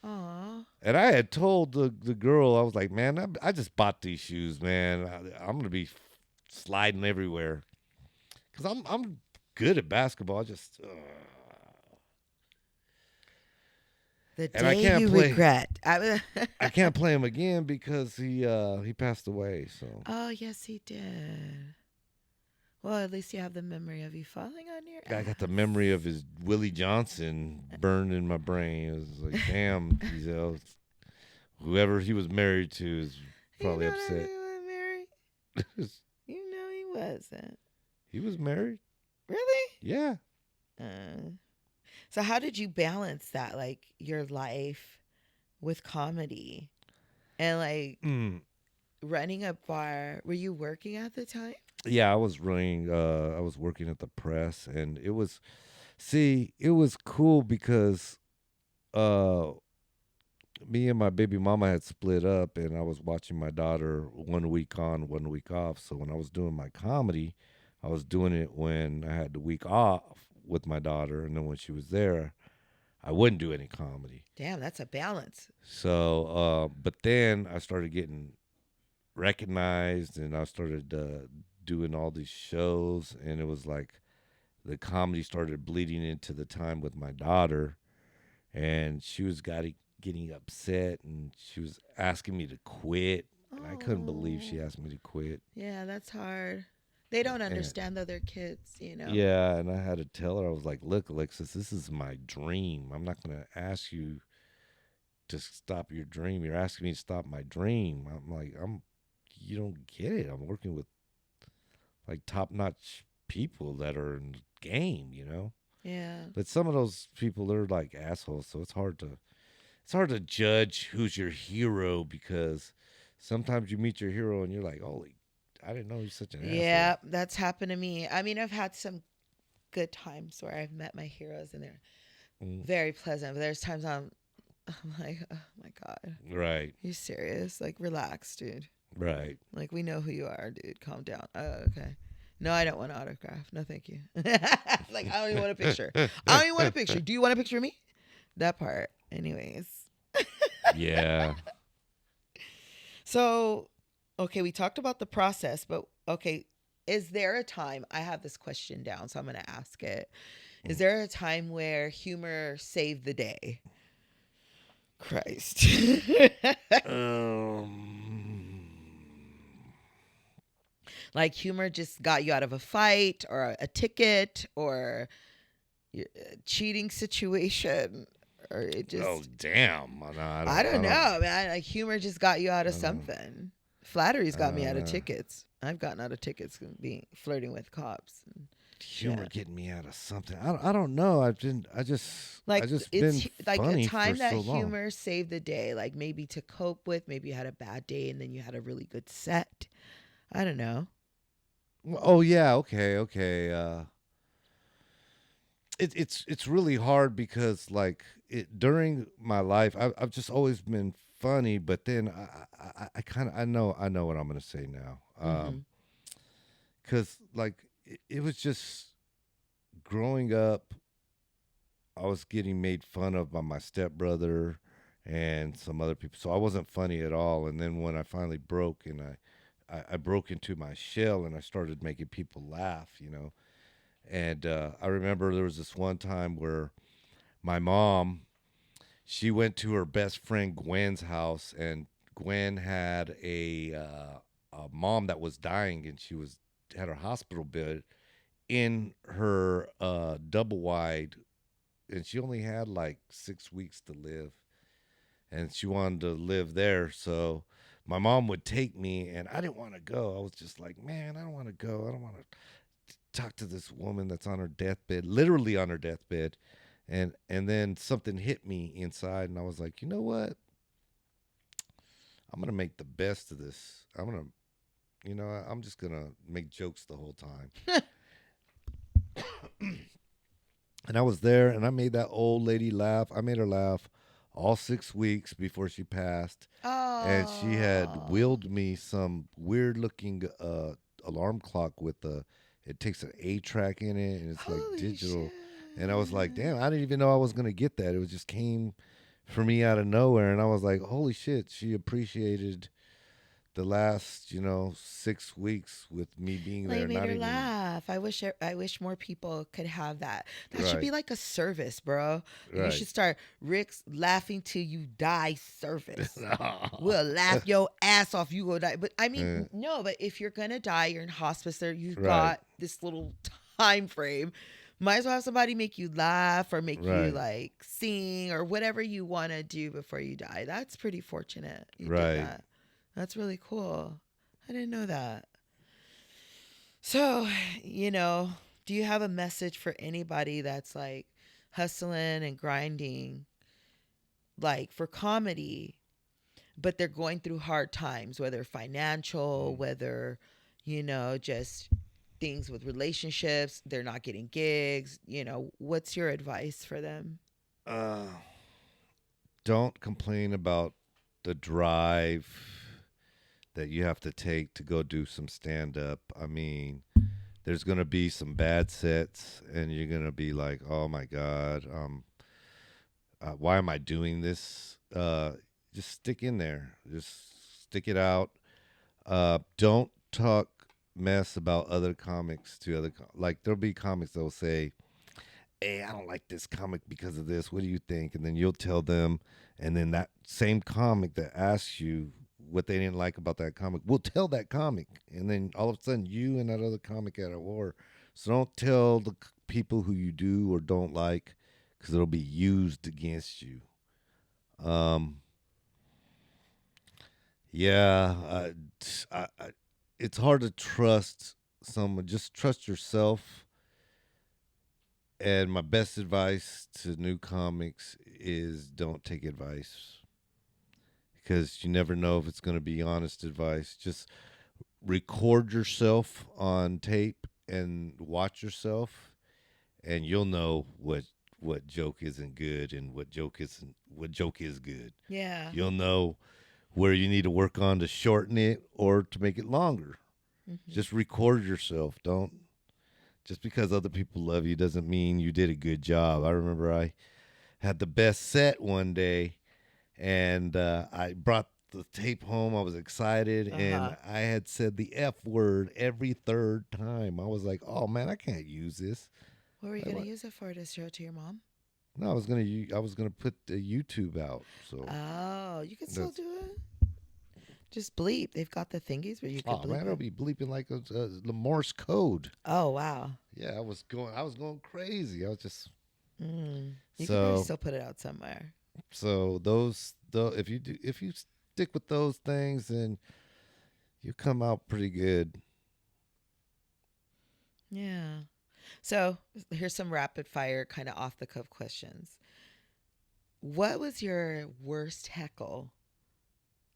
Speaker 1: Aw.
Speaker 2: And I had told the girl, I was like, man, I just bought these shoes, man. I'm gonna be sliding everywhere because I'm good at basketball. I just
Speaker 1: The
Speaker 2: and I
Speaker 1: day
Speaker 2: can't
Speaker 1: you
Speaker 2: play.
Speaker 1: regret.
Speaker 2: I can't play him again because he passed away. So
Speaker 1: Oh, yes, he did. Well, at least you have the memory of you falling on your
Speaker 2: I got the memory of
Speaker 1: ass.
Speaker 2: his Willie Johnson burned in my brain. It was like, damn, whoever he was married to is
Speaker 1: You
Speaker 2: probably
Speaker 1: know that
Speaker 2: upset.
Speaker 1: he was married? You know he wasn't.
Speaker 2: He was married.
Speaker 1: Really?
Speaker 2: Yeah.
Speaker 1: Uh, so how did you balance that, like your life with comedy and like
Speaker 2: Mm.
Speaker 1: running a bar? Were you working at the time?
Speaker 2: Yeah, I was running. I was working at the press, and it was. See, it was cool because uh, me and my baby mama had split up, and I was watching my daughter 1 week on, 1 week off. So when I was doing my comedy, I was doing it when I had the week off with my daughter, and then when she was there, I wouldn't do any comedy.
Speaker 1: Damn, that's a balance.
Speaker 2: So, but then I started getting recognized, and I started doing all these shows, and it was like the comedy started bleeding into the time with my daughter, and she was getting upset, and she was asking me to quit, and I couldn't believe she
Speaker 1: Oh,
Speaker 2: asked me to quit.
Speaker 1: yeah, that's hard. They don't
Speaker 2: And
Speaker 1: understand other kids.
Speaker 2: yeah, and I had to tell her, I was like, look, Alexis, this is my dream. I'm not going to ask you to stop your dream. You're asking me to stop my dream. I'm like, you don't get it. I'm working with like top notch people that are in the game.
Speaker 1: Yeah.
Speaker 2: But some of those people, they're like assholes, so it's hard to judge who's your hero because sometimes you meet your hero and you're like, holy, I didn't know he's such an asshole.
Speaker 1: Yeah, that's happened to me. I mean, I've had some good times where I've met my heroes and they're
Speaker 2: Mm,
Speaker 1: very pleasant, but there's times I'm like, oh my God,
Speaker 2: right,
Speaker 1: you serious? Like, relax, dude.
Speaker 2: right.
Speaker 1: Like, we know who you are, dude. Calm down. Okay. No, I don't want an autograph. No, thank you. Like, I don't even want a picture. I don't even want a picture. Do you want a picture of me? That part. Anyways.
Speaker 2: Yeah.
Speaker 1: So, okay, we talked about the process, but okay, is there a time? I have this question down, so I'm going to ask it. Is there a time where humor saved the day? Christ.
Speaker 2: Um,
Speaker 1: Like humor just got you out of a fight or a ticket or a cheating situation or it
Speaker 2: oh
Speaker 1: just
Speaker 2: damn. No,
Speaker 1: I don't
Speaker 2: I don't,
Speaker 1: know, man. Like humor just got you out of
Speaker 2: I don't,
Speaker 1: something. Flattery's got me out of
Speaker 2: uh,
Speaker 1: tickets. I've gotten out of tickets being flirting with cops and
Speaker 2: humor
Speaker 1: shit.
Speaker 2: getting me out of something. I don't know. I
Speaker 1: Like
Speaker 2: just
Speaker 1: it's
Speaker 2: been
Speaker 1: like a
Speaker 2: funny for
Speaker 1: time that
Speaker 2: so long.
Speaker 1: humor saved the day. Like maybe to cope with. Maybe you had a bad day and then you had a really good set. I don't know.
Speaker 2: Oh yeah, okay, okay. It's really hard because like during my life, I've just always been funny, but then I kind of I know what I'm gonna say now.
Speaker 1: Mm-hmm.
Speaker 2: Because like it was just growing up, I was getting made fun of by my stepbrother and some other people, so I wasn't funny at all. And then when I finally broke and I broke into my shell and I started making people laugh. And I remember there was this one time where my mom, she went to her best friend Gwen's house, and Gwen had a mom that was dying, and she was had her hospital bed in her double wide, and she only had like 6 weeks to live, and she wanted to live there. So my mom would take me, and I didn't want to go. I was just like, man, I don't want to go. I don't want to talk to this woman that's on her deathbed, literally on her deathbed. And then something hit me inside, and I was like, you know what? I'm gonna make the best of this. I'm just gonna make jokes the whole time. And I was there, and I made that old lady laugh. I made her laugh all 6 weeks before she passed. and she had
Speaker 1: Oh,
Speaker 2: willed me some weird looking alarm clock with a it takes an 8 track in it, and it's like
Speaker 1: holy shit.
Speaker 2: digital. And I was like, damn, I didn't even know I was gonna get that. It was just came for me out of nowhere, and I was like, holy shit, she appreciated the last 6 weeks with me being
Speaker 1: Like
Speaker 2: there,
Speaker 1: made
Speaker 2: not
Speaker 1: her
Speaker 2: even
Speaker 1: laugh. I wish more people could have that. That should be
Speaker 2: right,
Speaker 1: like a service, bro. Like you
Speaker 2: right.
Speaker 1: should start Rick's laughing till you die service. We'll laugh your ass off. You go die. But I mean,
Speaker 2: Uh,
Speaker 1: no. But if you're gonna die, you're in hospice. There, you've
Speaker 2: right,
Speaker 1: got this little time frame. Might as well have somebody make you laugh or make you
Speaker 2: right,
Speaker 1: like sing or whatever you want to do before you die. That's pretty fortunate. You did
Speaker 2: right.
Speaker 1: that. That's really cool. I didn't know that. So, do you have a message for anybody that's like hustling and grinding, like for comedy, but they're going through hard times, whether financial,
Speaker 2: Mm.
Speaker 1: whether, just things with relationships, they're not getting gigs, what's your advice for them?
Speaker 2: Uh, don't complain about the drive that you have to take to go do some stand up. I mean, there's going to be some bad sets, and you're going to be like, oh my God, why am I doing this? Just stick in there, just stick it out. Don't talk mess about other comics to like, there'll be comics that'll say, hey, I don't like this comic because of this. What do you think? And then you'll tell them, and then that same comic that asks you what they didn't like about that comic will tell that comic, and then all of a sudden you and that other comic are at war. So don't tell the people who you do or don't like, because it'll be used against you. Um, yeah, it's hard to trust someone. Just trust yourself. And my best advice to new comics is don't take advice, because you never know if it's going to be honest advice. Just record yourself on tape and watch yourself, and you'll know what joke isn't good and what joke is good.
Speaker 1: Yeah.
Speaker 2: You'll know where you need to work on to shorten it or to make it longer.
Speaker 1: Hmm.
Speaker 2: Just record yourself. Don't Just because other people love you doesn't mean you did a good job. I remember I had the best set one day, and I brought the tape home. I was excited,
Speaker 1: Uh
Speaker 2: and
Speaker 1: huh.
Speaker 2: I had said the F word every third time. I was like, "Oh man, I can't use this."
Speaker 1: What were you
Speaker 2: Like,
Speaker 1: going to
Speaker 2: what?
Speaker 1: use it for? To show it to your mom?
Speaker 2: No, I was gonna put the YouTube out. So
Speaker 1: Oh, you can still
Speaker 2: that's
Speaker 1: do it. Just bleep. They've got the thingies where you could
Speaker 2: oh man,
Speaker 1: bleep
Speaker 2: it'll
Speaker 1: it.
Speaker 2: be bleeping like the Morse code.
Speaker 1: Oh, wow.
Speaker 2: Yeah, I was going crazy. I was just
Speaker 1: You could probably
Speaker 2: so
Speaker 1: still put it out somewhere.
Speaker 2: so those though if you stick with those things, then you come out pretty good.
Speaker 1: Yeah. So here's some rapid fire, kind of off the cuff questions. What was your worst heckle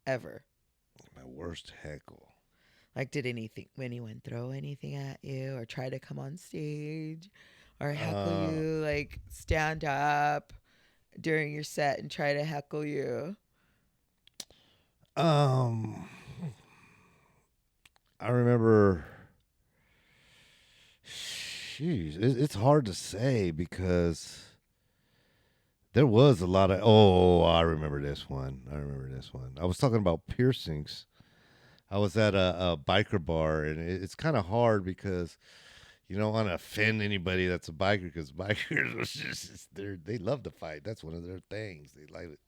Speaker 1: ever?
Speaker 2: My worst heckle.
Speaker 1: Like, did anyone throw anything at you or try to come on stage or heckle
Speaker 2: Uh,
Speaker 1: you? Like, stand up during your set and try to heckle you?
Speaker 2: um, I remember. Jeez, it's hard to say because there was a lot of. Oh, I remember this one. I was talking about piercings. I was at a biker bar, and it's kind of hard because you don't want to offend anybody that's a biker, because bikers are they love to fight. That's one of their things. They like it.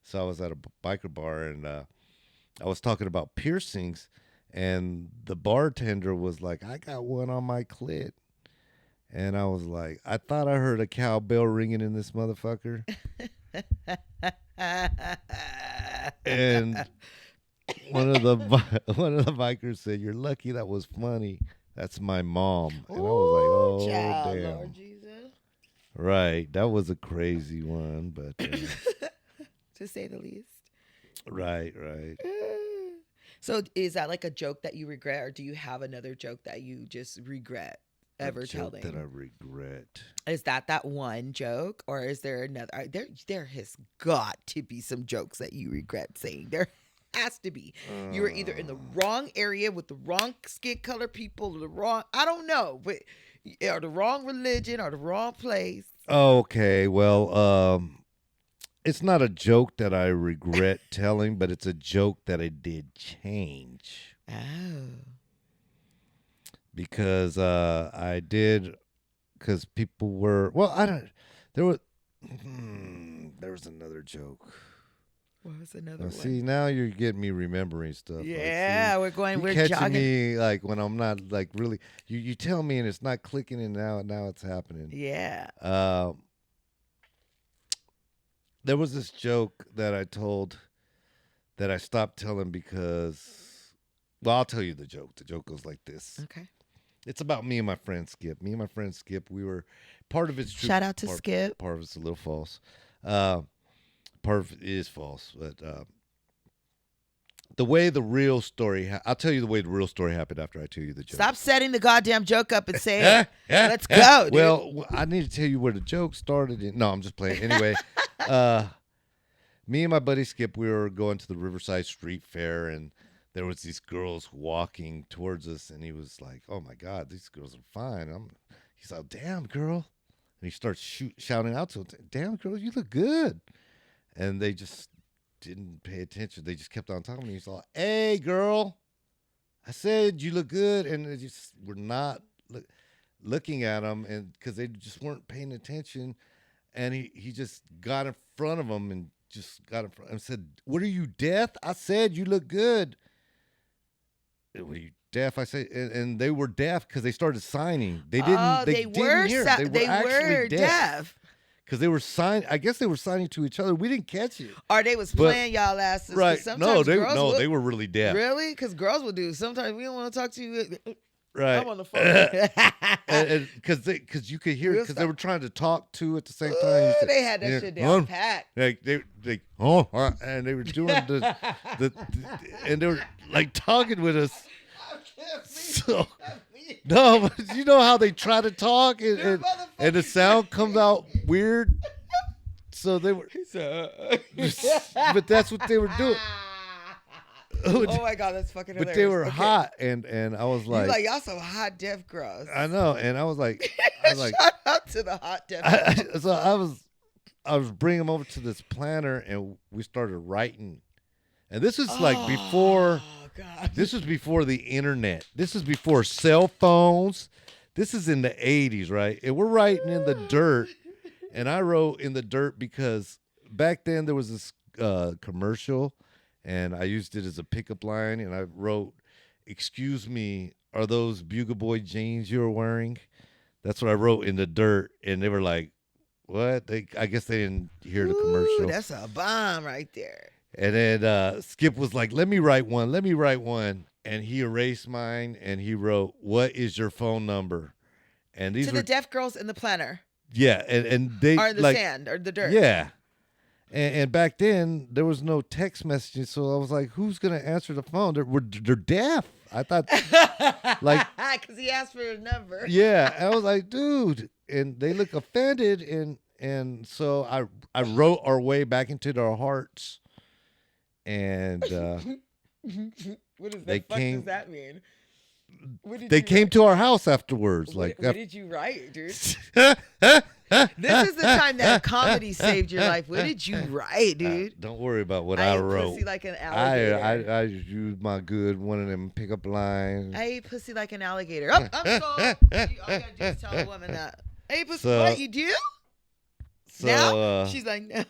Speaker 2: So I was at a biker bar, and I was talking about piercings, and the bartender was like, "I got one on my clit," and I was like, "I thought I heard a cowbell ringing in this motherfucker," and one of the bikers said, "You're lucky that was funny. That's my mom," and I was like,
Speaker 1: Ooh,
Speaker 2: "Oh
Speaker 1: child, Lord
Speaker 2: damn."
Speaker 1: Jesus.
Speaker 2: Right, that was a crazy one, but
Speaker 1: To say the least.
Speaker 2: right, right.
Speaker 1: So is that like a joke that you regret, or do you have another joke that you just regret
Speaker 2: A
Speaker 1: ever
Speaker 2: joke that I
Speaker 1: telling?
Speaker 2: regret.
Speaker 1: Is that one joke, or is there another? There has got to be some jokes that you regret saying. There has to be. You were either in the wrong area with the wrong skin color people, the wrong, I don't know, but or the wrong religion or the wrong place.
Speaker 2: Okay, well, it's not a joke that I regret telling, but it's a joke that I did change
Speaker 1: Oh.
Speaker 2: because I did because people were well. I don't. There was there was another joke.
Speaker 1: What was another
Speaker 2: Now,
Speaker 1: one?
Speaker 2: see, now you're getting me remembering stuff.
Speaker 1: Yeah,
Speaker 2: like, see,
Speaker 1: we're
Speaker 2: catching
Speaker 1: jogging.
Speaker 2: me like when I'm not like really. You tell me and it's not clicking, and now it's happening.
Speaker 1: Yeah.
Speaker 2: There was this joke that I told that I stopped telling because, well, I'll tell you the joke. The joke goes like this.
Speaker 1: Okay.
Speaker 2: It's about me and my friend Skip. Me and my friend Skip, we were part of it's true.
Speaker 1: Shout out to Skip.
Speaker 2: Part of it's a little false. Part of it is false, but the way the real story, I'll tell you the way the real story happened after I tell you the joke.
Speaker 1: Stop setting the goddamn joke up and say it. Let's go, dude.
Speaker 2: Well, I need to tell you where the joke started. No, I'm just playing. Anyway, me and my buddy Skip, we were going to the Riverside Street Fair, and there was these girls walking towards us, and he was like, "Oh my God, these girls are fine." He's like, "Damn, girl," and he starts shouting out to them, "Damn, girl, you look good," and they just didn't pay attention. They just kept on talking. He's like, "Hey, girl, I said you look good," and they just were not looking at him, and because they just weren't paying attention. And he just got in front of them and just got in front and said, "What are you, deaf? I said you look good." Were you deaf? I said, and they were deaf because they started signing. They didn't.
Speaker 1: Oh,
Speaker 2: they didn't hear. They were actually
Speaker 1: deaf.
Speaker 2: Because they were signing. I guess they were signing to each other. We didn't catch it.
Speaker 1: Or they was playing y'all asses.
Speaker 2: Right?
Speaker 1: Sometimes
Speaker 2: They were really deaf.
Speaker 1: Really? Because girls will do. Sometimes we don't want to talk to you.
Speaker 2: Right.
Speaker 1: I'm on the phone.
Speaker 2: Because you could hear it because they were trying to talk to at the same time.
Speaker 1: Ooh, they had that shit down pat.
Speaker 2: Like and they were doing and they were like talking with us. So no, but you know how they try to talk and the sound comes out weird. So they were, but that's what they were doing.
Speaker 1: Oh my God, that's fucking hilarious.
Speaker 2: But they were hot, and I was like,
Speaker 1: y'all some hot deaf girls.
Speaker 2: I know, and I was like,
Speaker 1: shout out to the hot deaf.
Speaker 2: So I was bringing them over to this planner, and we started writing, and this is like before.
Speaker 1: God.
Speaker 2: This was before the internet. This is before cell phones. This is in the 80s, right? And we're writing in the dirt, and I wrote in the dirt because back then there was this commercial. And I used it as a pickup line, and I wrote, "Excuse me, are those Bugle Boy jeans you're wearing?" That's what I wrote in the dirt, and they were like, "What?" I guess they didn't hear the commercial.
Speaker 1: That's a bomb right there.
Speaker 2: And then Skip was like, "Let me write one. And he erased mine, and he wrote, "What is your phone number?" And these
Speaker 1: to
Speaker 2: were
Speaker 1: the deaf girls in the planner.
Speaker 2: Yeah, and they
Speaker 1: or in the sand or the dirt.
Speaker 2: Yeah. And back then there was no text messaging, so I was like, "Who's gonna answer the phone? They're deaf." I thought, like,
Speaker 1: because he asked for a number.
Speaker 2: Yeah, I was like, "Dude," and they look offended, and so I wrote our way back into their hearts, and
Speaker 1: what is that? Does that mean?
Speaker 2: They came to our house afterwards.
Speaker 1: What did you write, dude? This is the time that comedy saved your life. What did you write, dude?
Speaker 2: Don't worry about what I wrote.
Speaker 1: Pussy like an alligator.
Speaker 2: I used my good one of them pickup lines.
Speaker 1: I ate pussy like an alligator. Oh, I'm sold. All you gotta do is tell a woman that. Hey, pussy, what you do?
Speaker 2: So,
Speaker 1: now she's like, no.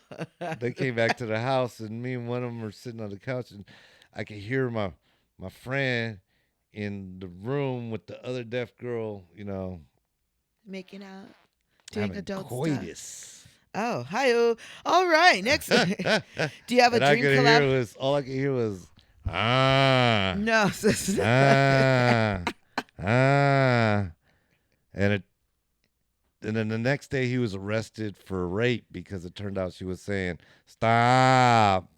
Speaker 2: They came back to the house, and me and one of them were sitting on the couch, and I could hear my friend in the room with the other deaf girl,
Speaker 1: making out, doing adult
Speaker 2: coitus.
Speaker 1: stuff. Oh, hi-oh. All right, next. Do you have a dream collab?
Speaker 2: All I could hear was,
Speaker 1: No.
Speaker 2: And then the next day he was arrested for rape because it turned out she was saying, "Stop,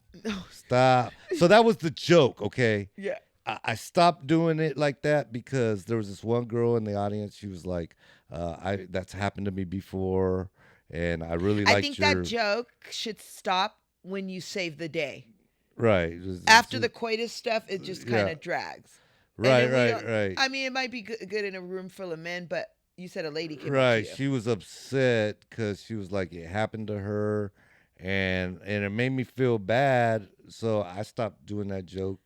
Speaker 2: stop." So that was the joke, okay?
Speaker 1: Yeah.
Speaker 2: I stopped doing it like that because there was this one girl in the audience. She was like, "That's happened to me before, and I really liked
Speaker 1: I think that joke should stop when you save the day.
Speaker 2: Right.
Speaker 1: After the coitus stuff, it just kind
Speaker 2: yeah.
Speaker 1: of drags. And
Speaker 2: Right.
Speaker 1: then we
Speaker 2: Right.
Speaker 1: don't.
Speaker 2: Right.
Speaker 1: I mean, it might be good in a room full of men, but you said a lady came up to
Speaker 2: Right.
Speaker 1: you.
Speaker 2: She was upset because she was like, it happened to her, and it made me feel bad. So I stopped doing that joke.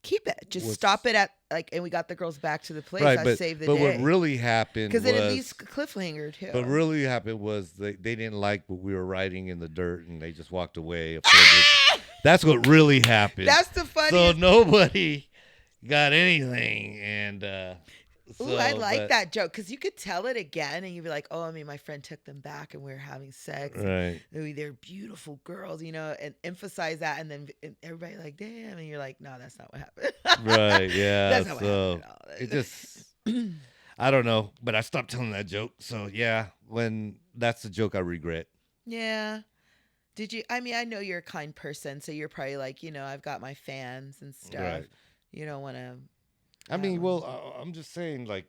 Speaker 1: Keep it. Just
Speaker 2: Was
Speaker 1: stop it at like, and we got the girls back to the place.
Speaker 2: right,
Speaker 1: I
Speaker 2: but
Speaker 1: saved the
Speaker 2: but what
Speaker 1: day.
Speaker 2: really happened
Speaker 1: Because then at
Speaker 2: was,
Speaker 1: least cliffhanger too.
Speaker 2: but really happened was they didn't like what we were writing in the dirt, and they just walked away offended. That's what really happened.
Speaker 1: That's the
Speaker 2: So
Speaker 1: funniest.
Speaker 2: nobody got anything, and
Speaker 1: Ooh, I like
Speaker 2: but
Speaker 1: that joke because you could tell it again and you'd be like, oh, I mean, my friend took them back and we were having sex.
Speaker 2: right,
Speaker 1: And they're beautiful girls, and emphasize that. And then everybody like, damn. And you're like, no, that's not what happened.
Speaker 2: right, yeah.
Speaker 1: That's not what
Speaker 2: So
Speaker 1: happened at all.
Speaker 2: it just, I don't know, but I stopped telling that joke. So yeah, when that's the joke I regret.
Speaker 1: Yeah. Did you? I mean, I know you're a kind person, so you're probably like, I've got my fans and stuff.
Speaker 2: Right.
Speaker 1: You don't want to.
Speaker 2: I mean, well, I'm just saying, like,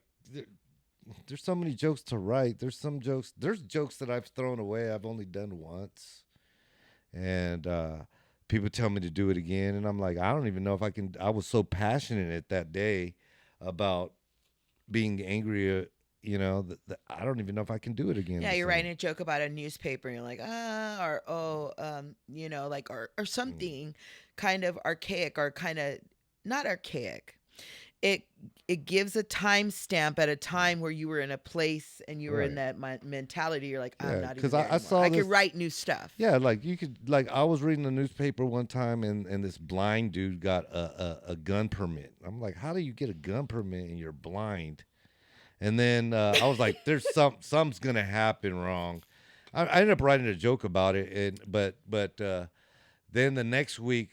Speaker 2: there's so many jokes to write. There's jokes that I've thrown away. I've only done once, and people tell me to do it again, and I'm like, I don't even know if I can. I was so passionate that day about being angry. That I don't even know if I can do it again.
Speaker 1: Yeah, you're writing a joke about a newspaper, and you're like, like, or something kind of archaic, or kind of not archaic. It gives a timestamp at a time where you were in a place and you were in that mentality. You're like, I'm not even there
Speaker 2: I saw
Speaker 1: I
Speaker 2: this,
Speaker 1: can write new stuff.
Speaker 2: Yeah, like you could, like I was reading the newspaper one time, and this blind dude got a gun permit. I'm like, how do you get a gun permit and you're blind? And then I was like, there's something's gonna happen wrong. I ended up writing a joke about it, but then the next week,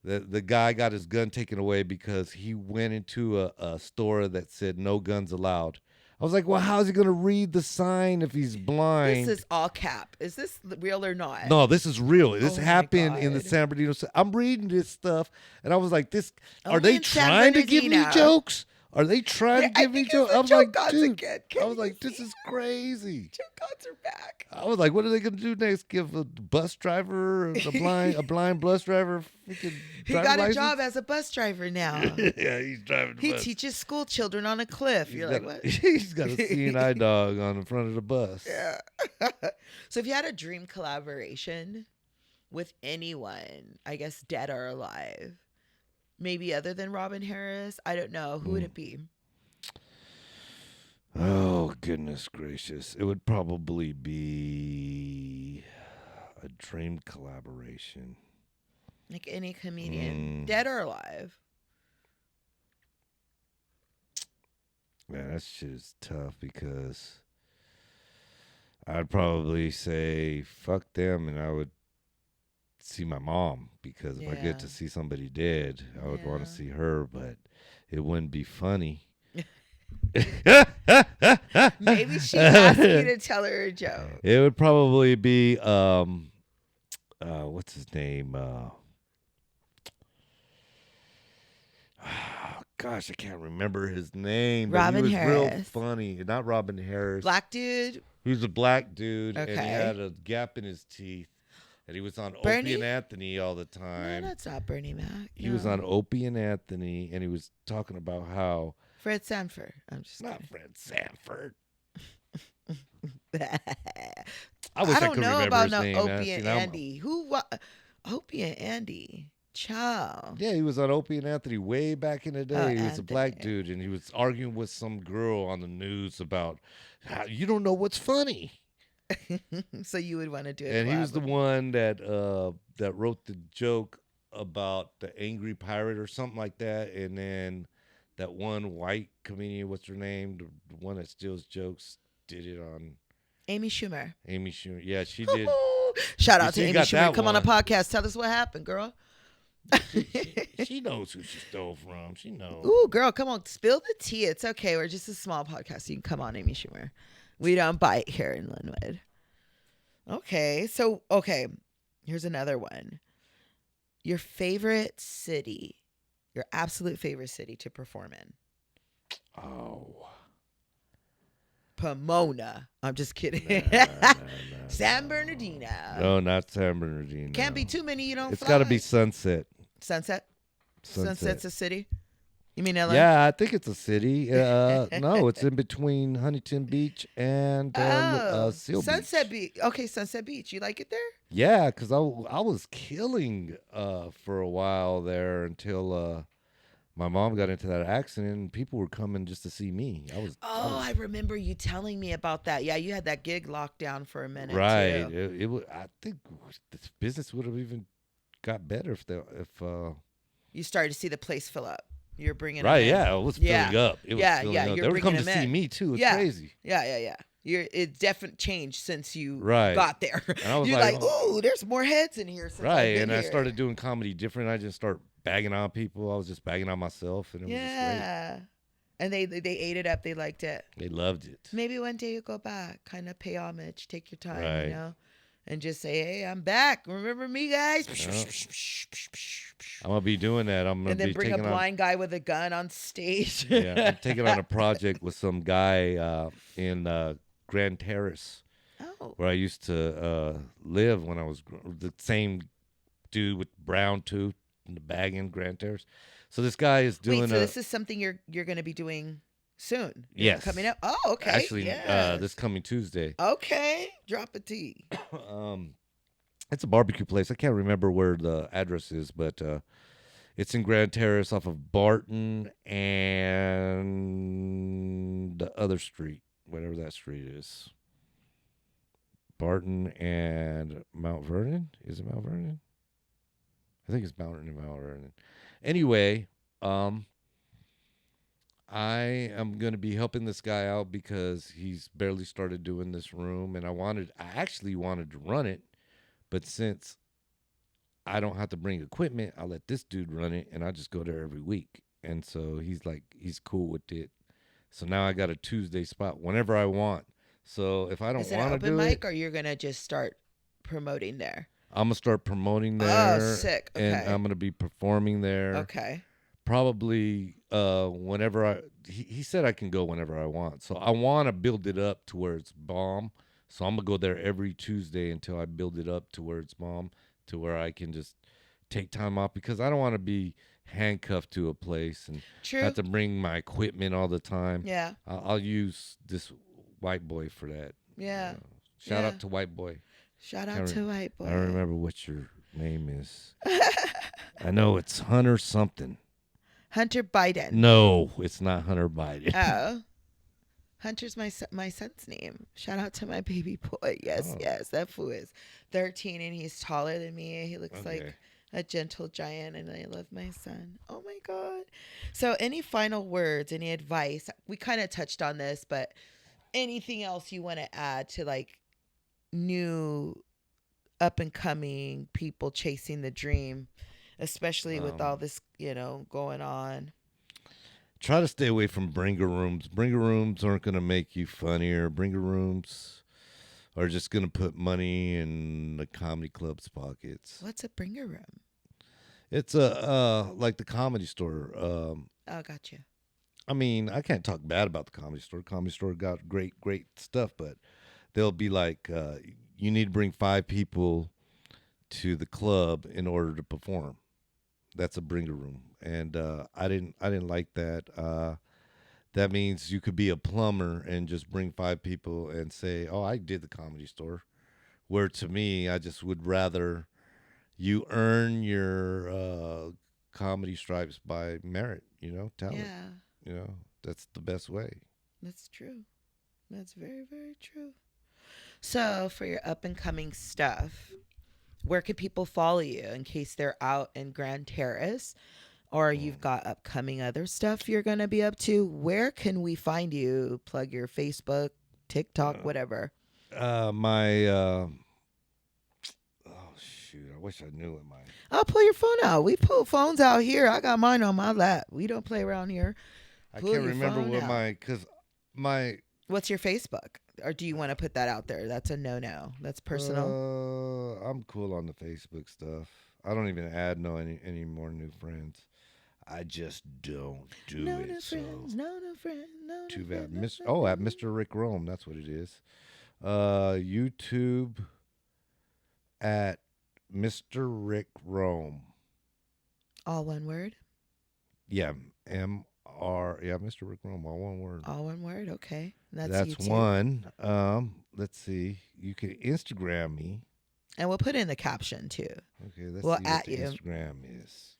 Speaker 2: the guy got his gun taken away because he went into a store that said no guns allowed. I was like, well, how's he gonna read the sign if he's blind?
Speaker 1: This is all cap. Is this real or not?
Speaker 2: No, this is real. This
Speaker 1: Oh my
Speaker 2: happened in the
Speaker 1: God.
Speaker 2: San Bernardino. I'm reading this stuff, and I was like, "This are
Speaker 1: Only
Speaker 2: they
Speaker 1: in San
Speaker 2: trying to give me
Speaker 1: Bernardino.
Speaker 2: jokes? Are they trying
Speaker 1: Yeah,
Speaker 2: to
Speaker 1: I
Speaker 2: give me
Speaker 1: think
Speaker 2: jokes?"
Speaker 1: it's
Speaker 2: I
Speaker 1: a
Speaker 2: was
Speaker 1: joke
Speaker 2: like,
Speaker 1: gods
Speaker 2: "Dude,"
Speaker 1: again.
Speaker 2: I
Speaker 1: Can
Speaker 2: was
Speaker 1: you
Speaker 2: like, "This
Speaker 1: see?
Speaker 2: is crazy."
Speaker 1: Joke gods are back.
Speaker 2: I was like, "What are they gonna do next? Give a bus driver, a blind bus driver, freaking
Speaker 1: He
Speaker 2: driver
Speaker 1: got a
Speaker 2: license?"
Speaker 1: job as a bus driver now.
Speaker 2: Yeah, he's driving the
Speaker 1: He
Speaker 2: bus.
Speaker 1: teaches school children on a cliff. You're like, what?
Speaker 2: He's got a CNI dog on the front of the bus.
Speaker 1: Yeah. So if you had a dream collaboration with anyone, I guess dead or alive, maybe other than Robin Harris, I don't know, who would it be?
Speaker 2: Oh, goodness gracious. It would probably be a dream collaboration.
Speaker 1: Like any comedian, dead or alive.
Speaker 2: Man, that shit is tough because I'd probably say fuck them, and I would see my mom, because if I get to
Speaker 1: Yeah.
Speaker 2: see somebody dead, I would want
Speaker 1: Yeah.
Speaker 2: to see her, but it wouldn't be funny.
Speaker 1: Maybe she asked you to tell her a joke.
Speaker 2: It would probably be what's his name? Gosh, I can't remember his name. But
Speaker 1: Robin
Speaker 2: he was real
Speaker 1: Harris.
Speaker 2: funny. Not Robin Harris.
Speaker 1: Black dude.
Speaker 2: He was a black dude, and he
Speaker 1: Okay.
Speaker 2: had a gap in his teeth, and he was on
Speaker 1: Bernie?
Speaker 2: Opie and Anthony all the
Speaker 1: No,
Speaker 2: time.
Speaker 1: that's not Bernie Mac.
Speaker 2: He was
Speaker 1: No.
Speaker 2: on Opie and Anthony, and he was talking about how
Speaker 1: Fred Sanford. I'm just
Speaker 2: not Fred Sanford.
Speaker 1: kidding.
Speaker 2: I wish I
Speaker 1: don't
Speaker 2: could
Speaker 1: know
Speaker 2: remember
Speaker 1: about
Speaker 2: his
Speaker 1: no
Speaker 2: name.
Speaker 1: Opie and
Speaker 2: See, now I'm-
Speaker 1: Andy. Who? Opie and Andy. Ciao.
Speaker 2: Yeah, he was on Opie and Anthony way back in the day. He was a black
Speaker 1: Anthony.
Speaker 2: dude, and he was arguing with some girl on the news about how you don't know what's funny.
Speaker 1: So you would want to do it.
Speaker 2: And he was the one that wrote the joke about the angry pirate or something like that. And then that one white comedian, what's her name, the one that steals jokes, did it on
Speaker 1: Amy Schumer.
Speaker 2: Amy Schumer. Yeah, she did.
Speaker 1: Shout
Speaker 2: You
Speaker 1: out
Speaker 2: see,
Speaker 1: to
Speaker 2: you
Speaker 1: Amy
Speaker 2: got
Speaker 1: Schumer.
Speaker 2: that
Speaker 1: Come on a
Speaker 2: one.
Speaker 1: podcast. Tell us what happened, girl.
Speaker 2: She knows who she stole from. She knows.
Speaker 1: Ooh, girl, come on. Spill the tea. It's okay. We're just a small podcast. You can come on, Amy Schumer. We don't bite here in Linwood. Okay. So, here's another one. Your favorite city, your absolute favorite city to perform in.
Speaker 2: Oh.
Speaker 1: Pomona. I'm just kidding.
Speaker 2: No.
Speaker 1: San Bernardino.
Speaker 2: No, not San Bernardino.
Speaker 1: Can't be too many. You don't
Speaker 2: It's
Speaker 1: fly.
Speaker 2: got to be Sunset.
Speaker 1: Sunset. Sunset's a city. You mean LA?
Speaker 2: Yeah, I think it's a city. No, it's in between Huntington Beach and Seal
Speaker 1: Sunset
Speaker 2: Beach.
Speaker 1: Beach. Okay, Sunset Beach. You like it there?
Speaker 2: Yeah, because I was killing for a while there until my mom got into that accident and people were coming just to see me.
Speaker 1: I remember you telling me about that. Yeah, you had that gig locked down for a minute.
Speaker 2: Right.
Speaker 1: Too.
Speaker 2: It was. I think this business would have even got better if
Speaker 1: you started to see the place fill up. You're bringing
Speaker 2: right.
Speaker 1: them in.
Speaker 2: Yeah, it was filling up. It was filling up.
Speaker 1: You're
Speaker 2: They were coming to see
Speaker 1: in.
Speaker 2: me too. It's crazy.
Speaker 1: Yeah. It's definitely changed since you
Speaker 2: Right.
Speaker 1: got there.
Speaker 2: And I was
Speaker 1: You're like, ooh, there's more heads in here. Since
Speaker 2: right.
Speaker 1: I've been
Speaker 2: And
Speaker 1: here.
Speaker 2: I started doing comedy different. I just started bagging on people. I was just bagging on myself, and it was just great.
Speaker 1: And they ate it up. They liked it.
Speaker 2: They loved it.
Speaker 1: Maybe one day you go back, kind of pay homage, take your time,
Speaker 2: Right.
Speaker 1: you know, and just say, "Hey, I'm back. Remember me, guys?"
Speaker 2: I'm gonna be doing that. I'm gonna
Speaker 1: And then
Speaker 2: be
Speaker 1: bring a
Speaker 2: taking on.
Speaker 1: blind guy with a gun on stage.
Speaker 2: Yeah, I'm taking on a project with some guy in Grand Terrace,
Speaker 1: Oh,
Speaker 2: where I used to live when I was the same dude with brown tooth and the bag in Grand Terrace. So this guy is doing
Speaker 1: wait. So this is something you're going to be doing soon?
Speaker 2: Yes.
Speaker 1: Coming up. Oh, okay.
Speaker 2: actually
Speaker 1: yes.
Speaker 2: this coming Tuesday.
Speaker 1: Okay, drop a T.
Speaker 2: It's a barbecue place. I can't remember where the address is, but it's in Grand Terrace off of Barton and the other street, whatever that street is. Barton and Mount Vernon. Is it Mount Vernon? I think it's Mount Vernon. Anyway, I am going to be helping this guy out because he's barely started doing this room, and I actually wanted to run it, but since I don't have to bring equipment, I'll let this dude run it, and I just go there every week. And so he's cool with it. So now I got a Tuesday spot whenever I want. So if I don't want to do
Speaker 1: mic, or you're gonna just start promoting there?
Speaker 2: I'm gonna start promoting there.
Speaker 1: Oh, sick. Okay.
Speaker 2: And I'm gonna be performing there.
Speaker 1: Okay.
Speaker 2: Probably whenever he said I can go whenever I want. So I want to build it up to where it's bomb. So I'm gonna go there every Tuesday until I build it up to where it's bomb, to where I can just take time off, because I don't want to be handcuffed to a place and have to bring my equipment all the time.
Speaker 1: Yeah.
Speaker 2: I'll use this white boy for that.
Speaker 1: Yeah.
Speaker 2: Shout out to white boy.
Speaker 1: Shout out to white boy.
Speaker 2: I don't remember what your name is. I know it's Hunter something.
Speaker 1: Hunter Biden.
Speaker 2: No, it's not Hunter Biden.
Speaker 1: Oh. Hunter's my son's name. Shout out to my baby boy. Yes, that fool is 13 and he's taller than me. He looks like a gentle giant, and I love my son. Oh my God. So any final words, any advice? We kind of touched on this, but anything else you want to add to like new up and coming people chasing the dream, especially with all this, going on?
Speaker 2: Try to stay away from bringer rooms. Bringer rooms aren't going to make you funnier. Bringer rooms are just going to put money in the comedy club's pockets.
Speaker 1: What's a bringer room?
Speaker 2: It's like the Comedy Store.
Speaker 1: Oh, gotcha.
Speaker 2: I mean, I can't talk bad about the Comedy Store. Comedy Store got great stuff, but they'll be like, you need to bring 5 people to the club in order to perform. That's a bringer room, and I didn't like that. That means you could be a plumber and just bring 5 people and say, "Oh, I did the Comedy Store." Where to me, I just would rather you earn your comedy stripes by merit, talent.
Speaker 1: Yeah.
Speaker 2: That's the best way.
Speaker 1: That's true. That's very, very true. So for your up and coming stuff, where can people follow you in case they're out in Grand Terrace, or you've got upcoming other stuff you're going to be up to? Where can we find you? Plug your Facebook, TikTok, whatever.
Speaker 2: My shoot, I wish I knew it.
Speaker 1: I'll pull your phone out. We pull phones out here. I got mine on my lap. We don't play around here.
Speaker 2: I can't remember what
Speaker 1: What's your Facebook? Or do you want to put that out there? That's a no-no. That's personal.
Speaker 2: I'm cool on the Facebook stuff. I don't even add any more new friends. I just don't do it.
Speaker 1: No friends, no friends, no.
Speaker 2: Too bad.
Speaker 1: Friends,
Speaker 2: At Mr. Rick Rome, that's what it is. YouTube at Mr. Rick Rome.
Speaker 1: All one word?
Speaker 2: Yeah, Mr. Rick Rome, all one word.
Speaker 1: All one word? Okay. That's
Speaker 2: That's
Speaker 1: YouTube.
Speaker 2: one. Let's see. You can Instagram me.
Speaker 1: And we'll put it in the caption too.
Speaker 2: Okay, let's
Speaker 1: Well,
Speaker 2: see what
Speaker 1: at
Speaker 2: the
Speaker 1: you.
Speaker 2: Instagram is.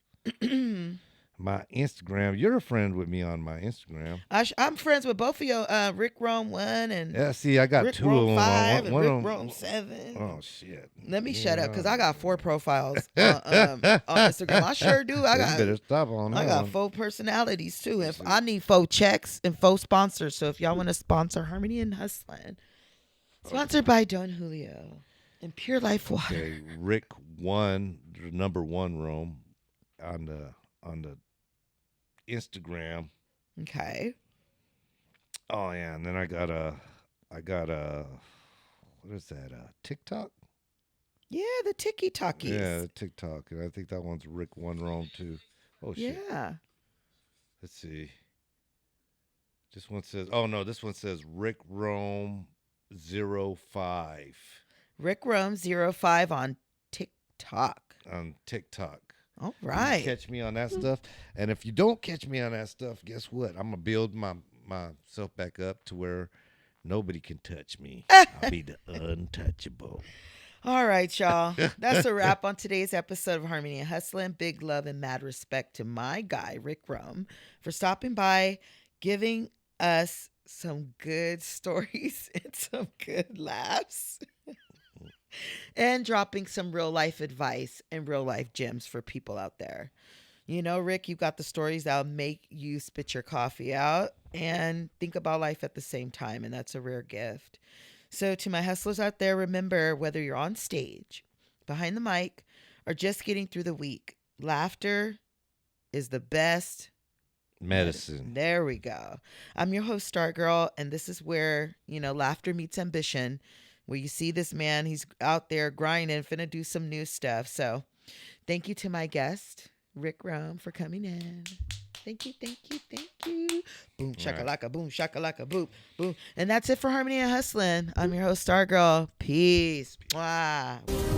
Speaker 2: My Instagram. You're a friend with me on my Instagram.
Speaker 1: I'm friends with both of you. Rick Rome 1 and
Speaker 2: Yeah, see, I got
Speaker 1: Rick
Speaker 2: two
Speaker 1: Rome
Speaker 2: of them.
Speaker 1: 5 and
Speaker 2: One
Speaker 1: Rick
Speaker 2: of them.
Speaker 1: Rome 7.
Speaker 2: Oh shit!
Speaker 1: Let me
Speaker 2: Yeah.
Speaker 1: shut up because I got 4 profiles on Instagram. I sure do.
Speaker 2: You better stop on that
Speaker 1: I got
Speaker 2: one.
Speaker 1: 4 personalities too. If I need 4 checks and 4 sponsors, so if y'all want to sponsor Harmony and Hustlin', sponsored by Don Julio and Pure Life Water.
Speaker 2: Okay, Rick 1, number 1 Rome on the Instagram.
Speaker 1: Okay.
Speaker 2: Oh yeah, and then I got a what is that? TikTok?
Speaker 1: Yeah, the Tiki Talkies.
Speaker 2: Yeah, TikTok, and I think that one's Rick 1 Rome too. Oh shit.
Speaker 1: Yeah.
Speaker 2: Let's see. This one says, oh no, this one says Rick Rome 05
Speaker 1: Rick Rome 05 on TikTok.
Speaker 2: on TikTok.
Speaker 1: All
Speaker 2: You
Speaker 1: right.
Speaker 2: catch me on that stuff, and if you don't catch me on that stuff, guess what? I'm gonna build myself back up to where nobody can touch me. I'll be the untouchable.
Speaker 1: All right, y'all. That's a wrap on today's episode of Harmony and Hustlin'. Big love and mad respect to my guy, Rick Rome, for stopping by, giving us some good stories and some good laughs, and dropping some real life advice and real life gems for people out there. You know, Rick, you've got the stories that'll make you spit your coffee out and think about life at the same time, and that's a rare gift. So, to my hustlers out there, remember whether you're on stage, behind the mic, or just getting through the week, laughter is the best
Speaker 2: Medicine.
Speaker 1: There we go. I'm your host, StarGurl, and this is where, laughter meets ambition, where you see this man, he's out there grinding, finna do some new stuff. So, thank you to my guest, Rick Rome, for coming in. Thank you, thank you, thank you. Boom, shakalaka, boom, shakalaka, boom, boom. And that's it for Harmony and Hustlin'. I'm your host, StarGurl. Peace. Mwah.